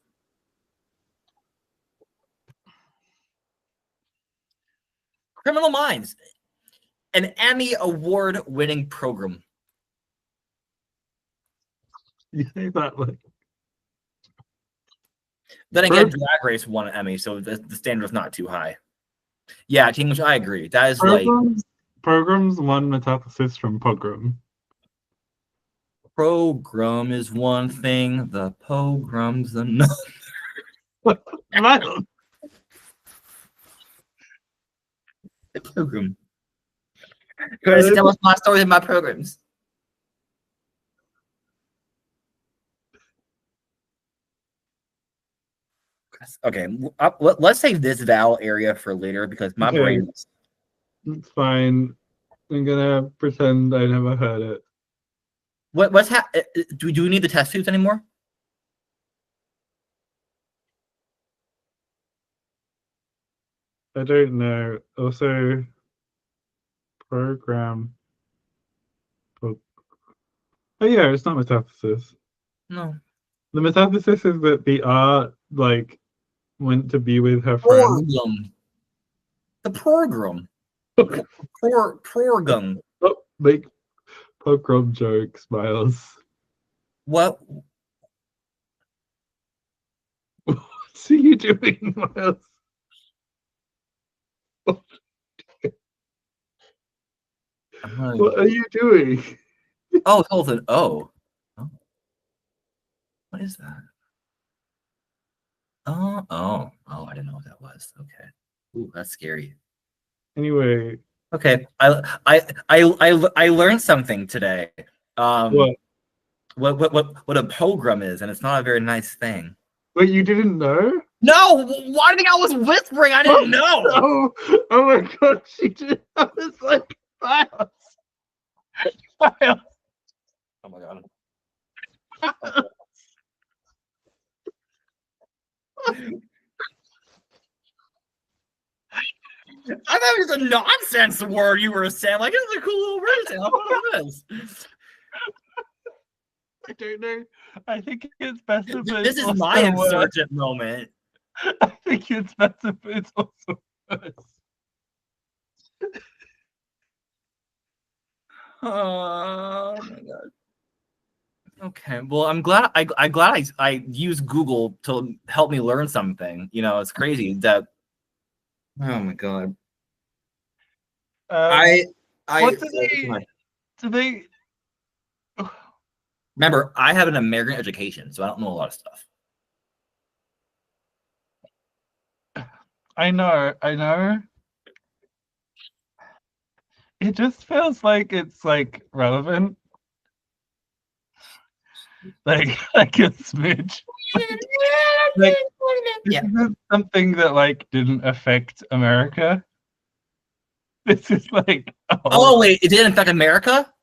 Criminal Minds, an Emmy award-winning program. You say that like. Then again, Drag Race won an Emmy, so the standard is not too high. Yeah, English. I agree. That is like Programs one metathesis from pogrom. program is one thing, the pogrom's another. Miles. Program. Going to tell us my stories in my programs. Okay, let's save this vowel area for later because my brain. It's fine. I'm gonna pretend I never heard it. Do we need the test tubes anymore? I don't know. Also, program. Oh yeah, it's not metathesis. No. The metathesis is that the art like went to be with her friend. The program. Program. Oh, make pogrom jokes, Miles. What? What are you doing, Miles? What are you doing? Oh, hold on. Oh. What is that? Oh, I didn't know what that was. Okay. Ooh, that's scary. Anyway. Okay. I learned something today. What a pogrom is, and it's not a very nice thing. Wait, you didn't know? No! Why do you think I was whispering? I didn't know! Oh my god, she did. I was like, Miles. Miles. Oh my god. I thought it was a nonsense word you were saying. Like, it's a cool little word. I what it is. I don't know. I think it's best if it's this is my insurgent moment. I think it's best if it's also worse. Oh my god. Okay, well, I'm glad I used Google to help me learn something. You know, it's crazy that. Oh my god. What do they? Remember, I have an American education, so I don't know a lot of stuff. I know. It just feels like it's like relevant. Like a smidge. Like, this isn't something that like didn't affect America. This is like oh wait, it didn't affect America?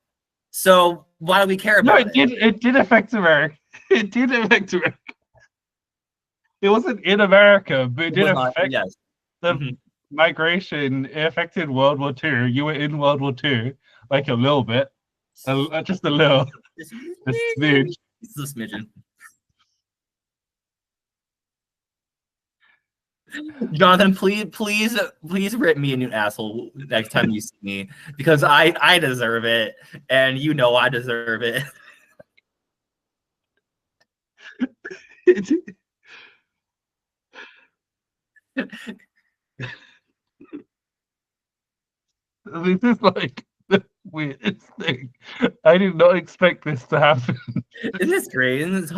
So why do we care about it? It did affect America. It did affect America. It wasn't in America, but it did affect the migration. It affected World War II. You were in World War II, like a little bit. Just a little. A smidge. It's a smidgen. Jonathan, please rip me a new asshole next time you see me because I deserve it, and you know I deserve it. This is like the weirdest thing. I did not expect this to happen. Isn't this great? Isn't this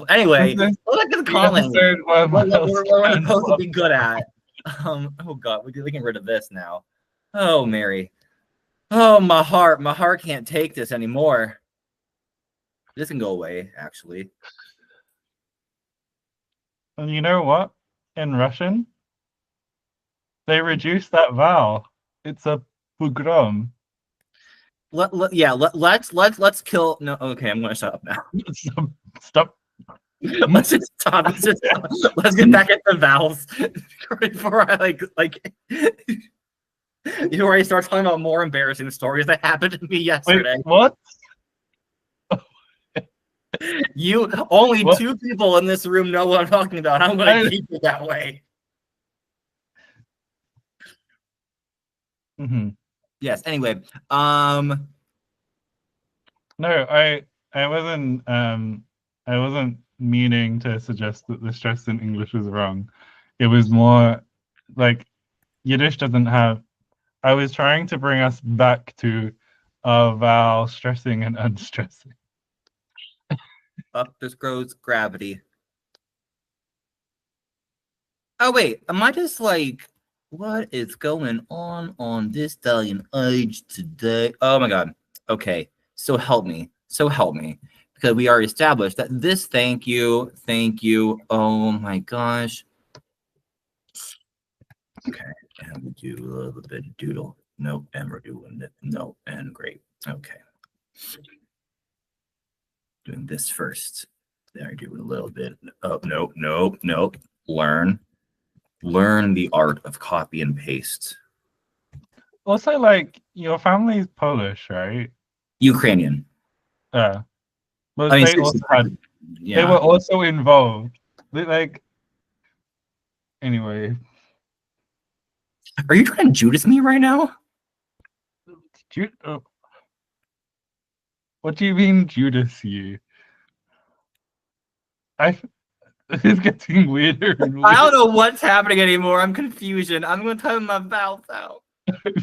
anyway, look at the calling. We're supposed to be good at. Oh god, we're getting rid of this now. Oh Mary. Oh my heart can't take this anymore. This can go away, actually. And you know what? In Russian, they reduce that vowel. It's a pogrom. Let's kill. No, okay, I'm gonna shut up now. Stop. Let's just stop. Let's get back at the vowels before I like before I start talking about more embarrassing stories that happened to me yesterday. Wait, what? You only what? 2 people in this room know what I'm talking about. I'm gonna keep it that way. Yes. Anyway, no, I wasn't meaning to suggest that the stress in English was wrong. It was more like Yiddish doesn't have. I was trying to bring us back to vowel stressing and unstressing. Up this grows gravity. Oh wait, am I just like, what is going on this Dalian age today? Oh my god. Okay, so help me, because we already established that this. Thank you. Oh my gosh. Okay, and we do a little bit of doodle. Nope, and we're doing it. No, and great. Okay, doing this first. Then I do a little bit. Oh nope. Learn the art of copy and paste. Also, like your family's Polish, right? Ukrainian. Yeah. But I mean, they seriously, also had. They yeah. were also involved. Like anyway. Are you trying to Judas me right now? What do you mean, Judas? You? It's getting weirder and weirder. I don't know what's happening anymore. I'm confusion. I'm going to type my mouth out. I'm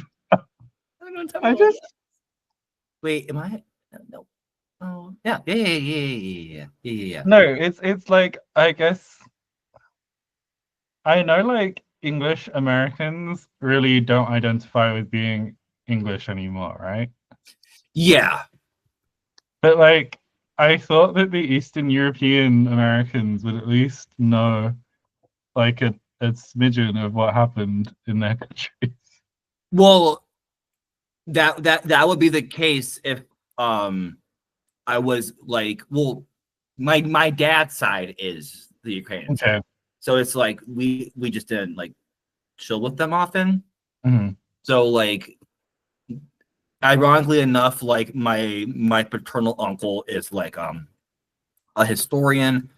going to type my mouth out. Wait, am I? No. Oh, yeah. No, it's like, I guess I know, like English Americans really don't identify with being English anymore, right? Yeah. But like I thought that the Eastern European Americans would at least know like a smidgen of what happened in their countries. Well, that would be the case if I was like, well, my dad's side is the Ukrainian side. So it's like we just didn't like chill with them often. Mm-hmm. So like, ironically enough, like my paternal uncle is like a historian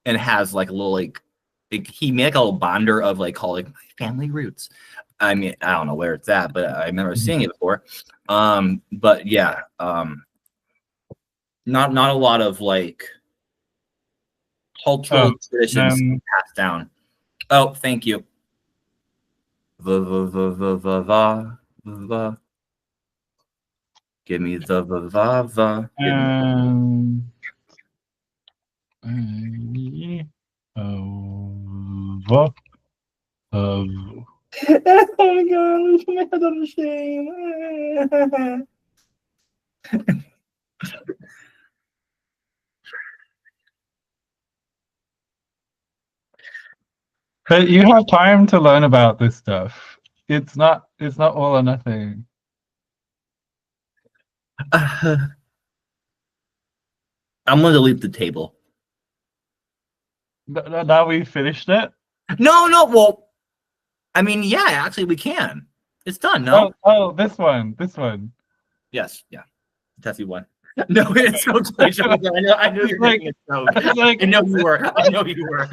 and has like a little like he made like a little bonder of like calling my family roots. I mean, I don't know where it's at, but I remember seeing it before. But yeah, not a lot of like cultural traditions passed down. Oh, thank you. Give me the va. Oh my god, my head on shame. But you have time to learn about this stuff. It's not all or nothing. I'm gonna delete the table. Now we finished it? No, well, I mean, yeah, actually we can. It's done, no? Oh, this one. Yes, yeah. Tessie one. No, it's okay. I know you're making a joke. I know you were.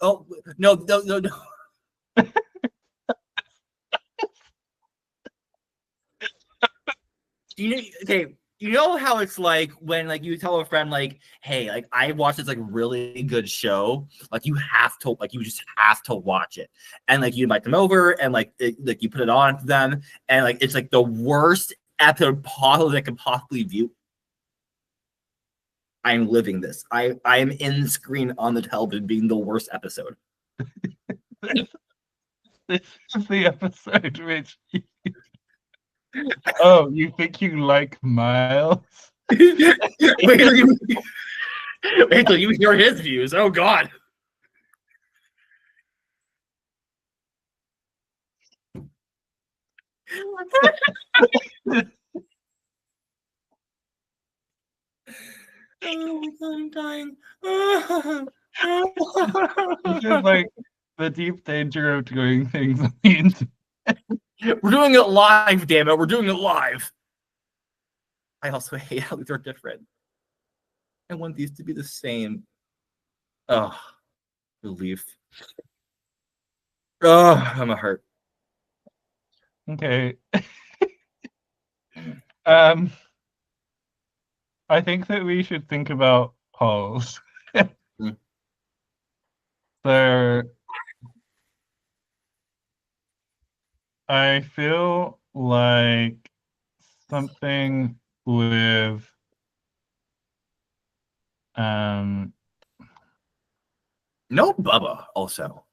Oh no. Okay, you know how it's like when like you tell a friend like, hey, like I watched this like really good show, like you just have to watch it, and like you invite them over and like like you put it on to them, and like it's like the worst episode possible they can possibly view. I'm living this. I am in the screen on the television being the worst episode. This is the episode which oh, you think you like Miles? Wait till you hear his views. Oh god. Oh my god, I'm dying. This is like the deep danger of doing things on the internet. We're doing it live, damn it. We're doing it live. I also hate how these are different. I want these to be the same. Oh, relief. Oh, I'm a hurt. Okay. I think that we should think about polls. So I feel like something with um No Bubba also.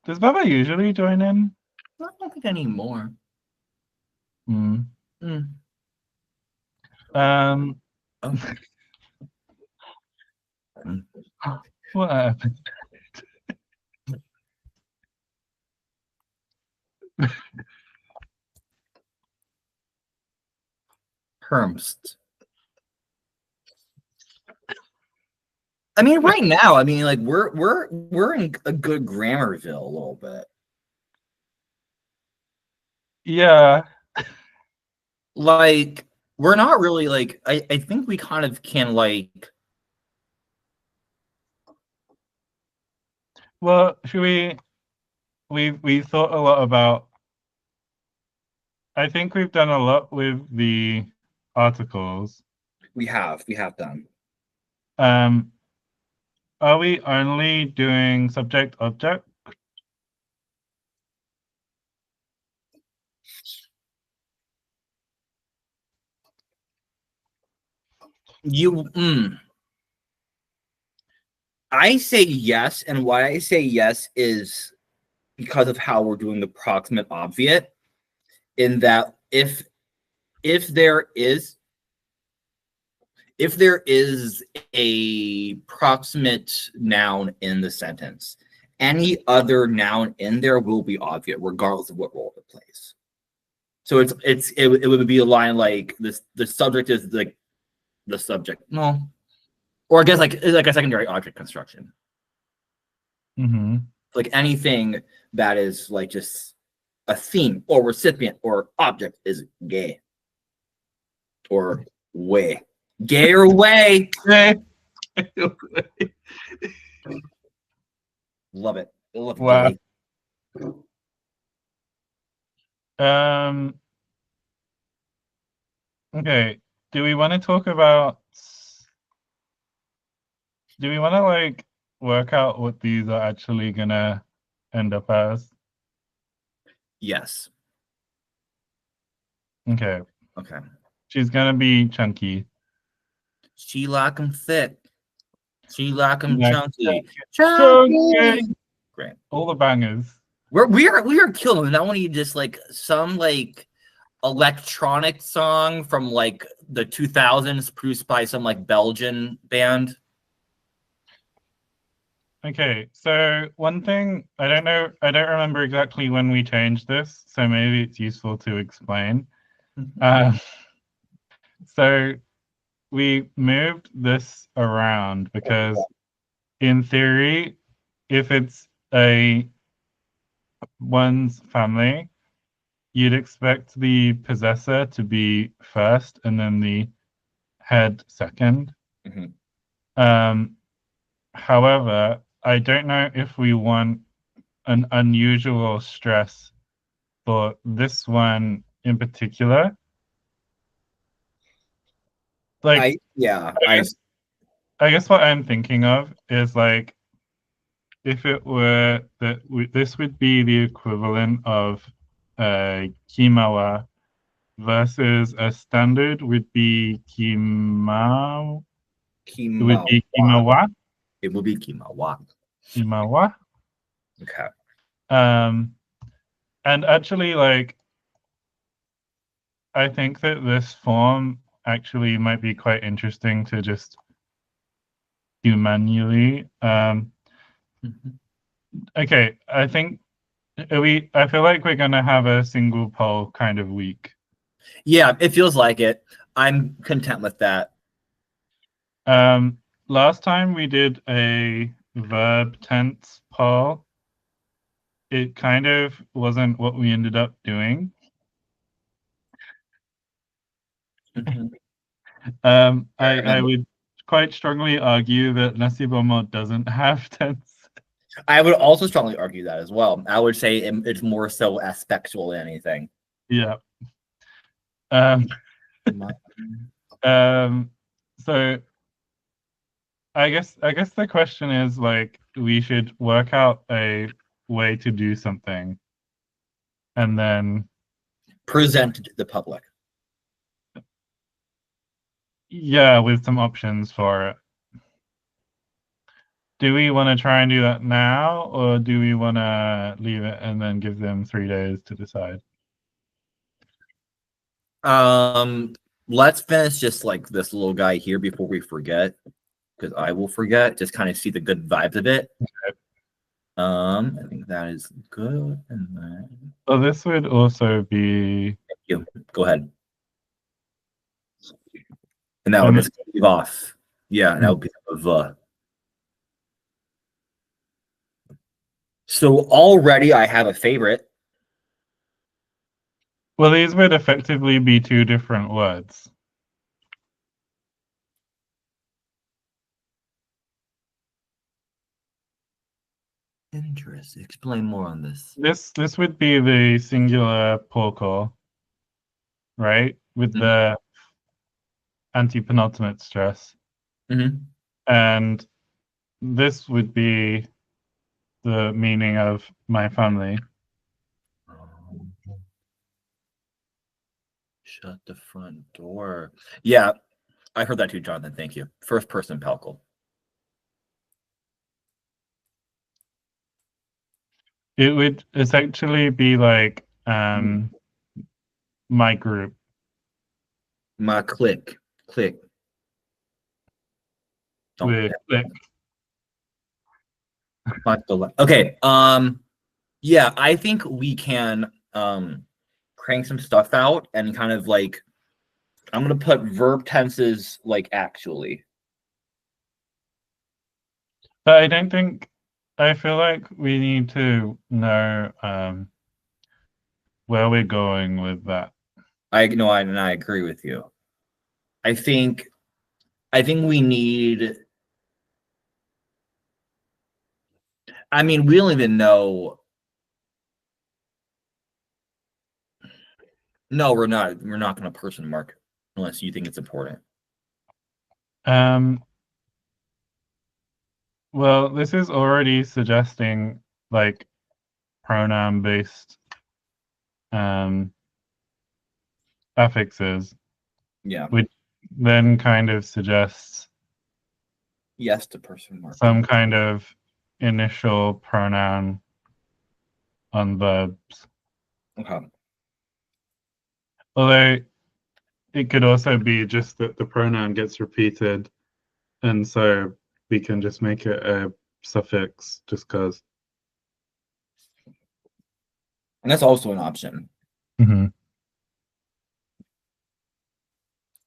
does Baba usually join in? I don't think anymore. Hmm. Mm. Um Oh. Mm. what happened? Hermst. I mean, right now, I mean, like we're in a good Grammarville a little bit. Yeah. Like we're not really like I think we kind of can like Well, should we thought a lot about I think we've done a lot with the articles. we have done. Um are we only doing subject object? You I say yes, and why I say yes is because of how we're doing the proximate obviate, in that if there is if there is a proximate noun in the sentence, any other noun in there will be obviate, regardless of what role it plays. So it would be a line like this: the subject is like the subject. No, or I guess like a secondary object construction. Mm-hmm. Like anything that is like just a theme or recipient or object is gay or way. Gay or way. Love it. I love Wow. gay. Um okay. Do we want to talk about do we want to like work out what these are actually gonna end up as? Yes. Okay. Okay. She's gonna be chunky. She like 'em thick. She like 'em Like chunky. chunky. Chunky. Great. All the bangers. We are killing them. Not only just like some like electronic song from like the 2000s produced by some like Belgian band. Okay, so one thing I don't know, I don't remember exactly when we changed this, so maybe it's useful to explain. Uh, so we moved this around because in theory, if it's a one's family, you'd expect the possessor to be first and then the head second. Mhm. Um, however, I don't know if we want an unusual stress for this one in particular. Like, I yeah, I guess, I guess what I'm thinking of is like if it were that this would be the equivalent of kimawa versus a standard would be kimao. It would be Kimawa. kimawa, It will be Kimawa. kimawa. Okay. Um, and actually, like I think that this form actually might be quite interesting to just do manually. Mhm. Okay, I think I feel like we're gonna have a single poll kind of week. Yeah, it feels like it. I'm content with that. Um, last time we did a verb tense poll, it kind of wasn't what we ended up doing. Mhm. I I remember. would quite strongly argue that Nasibomo doesn't have tense. I would also strongly argue that as well. I would say it's more so aspectual than anything. Yeah. Um, My- um, so I guess the question is like we should work out a way to do something, and then Presented to the public. yeah, with some options for it. Do we want to try and do that now, or do we want to leave it and then give them 3 days to decide? Let's finish just like this little guy here before we forget, because I will forget. Just kind of see the good vibes of it. Okay. I think that is good. And then Well, this would also be. thank you. Go ahead. And that Um, would just leave off. Yeah, that would be the. So already I have a favorite. Well, these would effectively be 2 different words. Interesting. Explain more on this. This would be the singular porco, right? With the anti-penultimate stress. Mm-hmm. And this would be the meaning of my family. Shut the front door. Yeah, I heard that too, Jonathan. Thank you. First person Pelkel. It would essentially be like my group. My click. With click. Okay. Yeah, I think we can crank some stuff out and kind of like I'm gonna put verb tenses like actually. But I don't think I feel like we need to know where we're going with that. I agree with you. I think we need. I mean, we don't even know. No, we're not. We're not going to person mark unless you think it's important. Well, this is already suggesting like pronoun-based affixes. Yeah. Which then kind of suggests yes to person mark. Some kind of initial pronoun on verbs. Okay. Although it could also be just that the pronoun gets repeated, and so we can just make it a suffix just because. And that's also an option. Mm-hmm.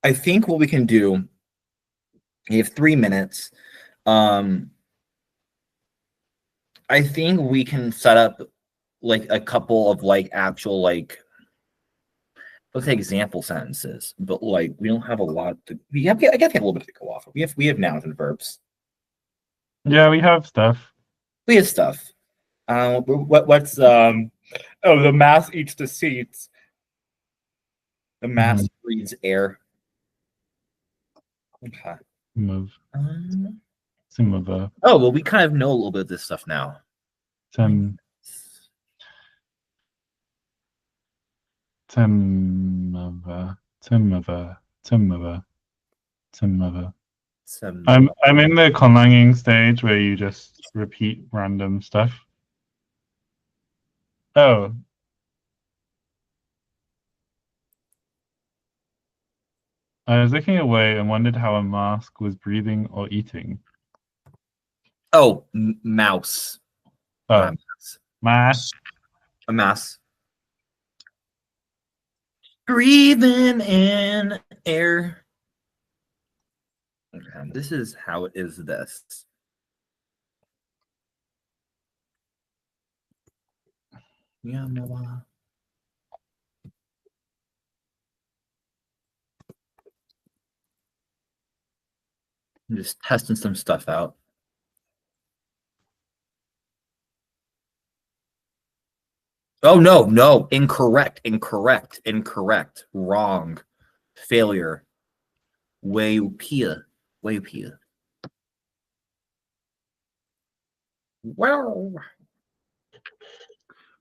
I think what we can do, you have 3 minutes. I think we can set up like a couple of like actual like let's say example sentences, but like we don't have a lot to I guess we have a little bit to go off of. We have nouns and verbs. Yeah, we have stuff. We have stuff. What's the mass eats the seats. The mass breathes air. Okay. Move. Oh, well, we kind of know a little bit of this stuff now. Timova. I'm in the Tundra-langing stage where you just repeat random stuff. Oh. I was looking away and wondered how a mask was breathing or eating. Oh, mouse. Oh, mask. A mouse. Breathing in air. Okay, this is how it is this. Yeah, Noah. I'm just testing some stuff out. Oh, no. Incorrect. Wrong. Failure. Wayupia. Well,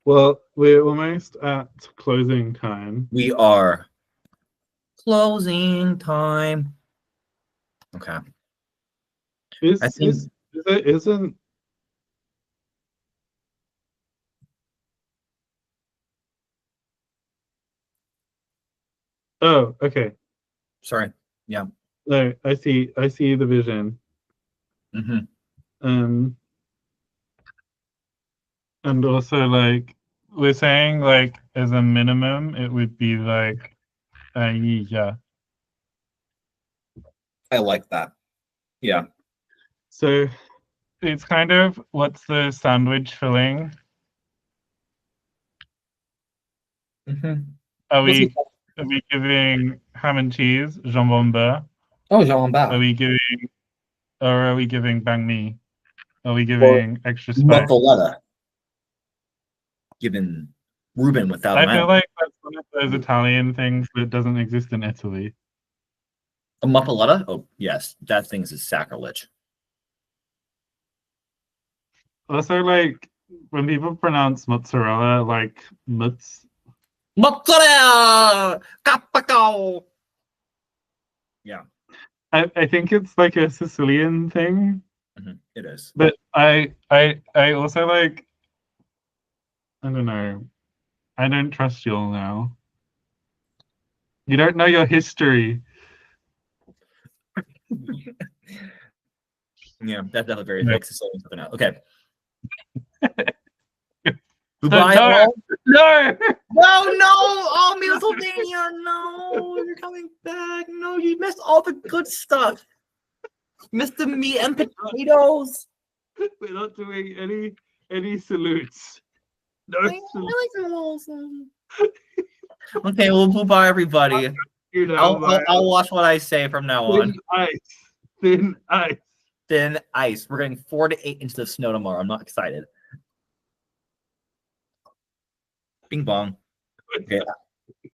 Well, we're almost at closing time. we are closing time. Okay. I think Isn't oh, okay. sorry. Yeah. No, I see the vision. Hmm. Um and also like we're saying like as a minimum it would be like yeah. I like that. Yeah. So it's kind of what's the sandwich filling? Hmm. Are What's he? we are we giving ham and cheese, jambon beurre? Oh, Jean Are Bao. we giving or are we giving banh mi? Are we Or giving extra spice? muffaletta, given Reuben without an I feel island. like that's one of those Italian things that doesn't exist in Italy. A muffaletta? Oh, yes. That thing is sacrilege. Also, like when people pronounce mozzarella like mutz, Mozzarella! Capaco! Yeah. I think it's like a Sicilian thing. It is. But I also like I don't know. I don't trust you all now. You don't know your history. Yeah, that's definitely very No, like Sicilian something else. Okay. no, Goodbye, all. no. No, no! Oh, Pennsylvania, no! You're coming back. No, you missed all the good stuff. Missed the meat and potatoes. We're not doing any salutes. No I salutes. like them. Okay, well, goodbye, everybody. You know, I'll watch what I say from now on. thin ice. Thin ice. Thin ice. We're getting 4 to 8 inches of snow tomorrow. I'm not excited. Bing bong. Okay.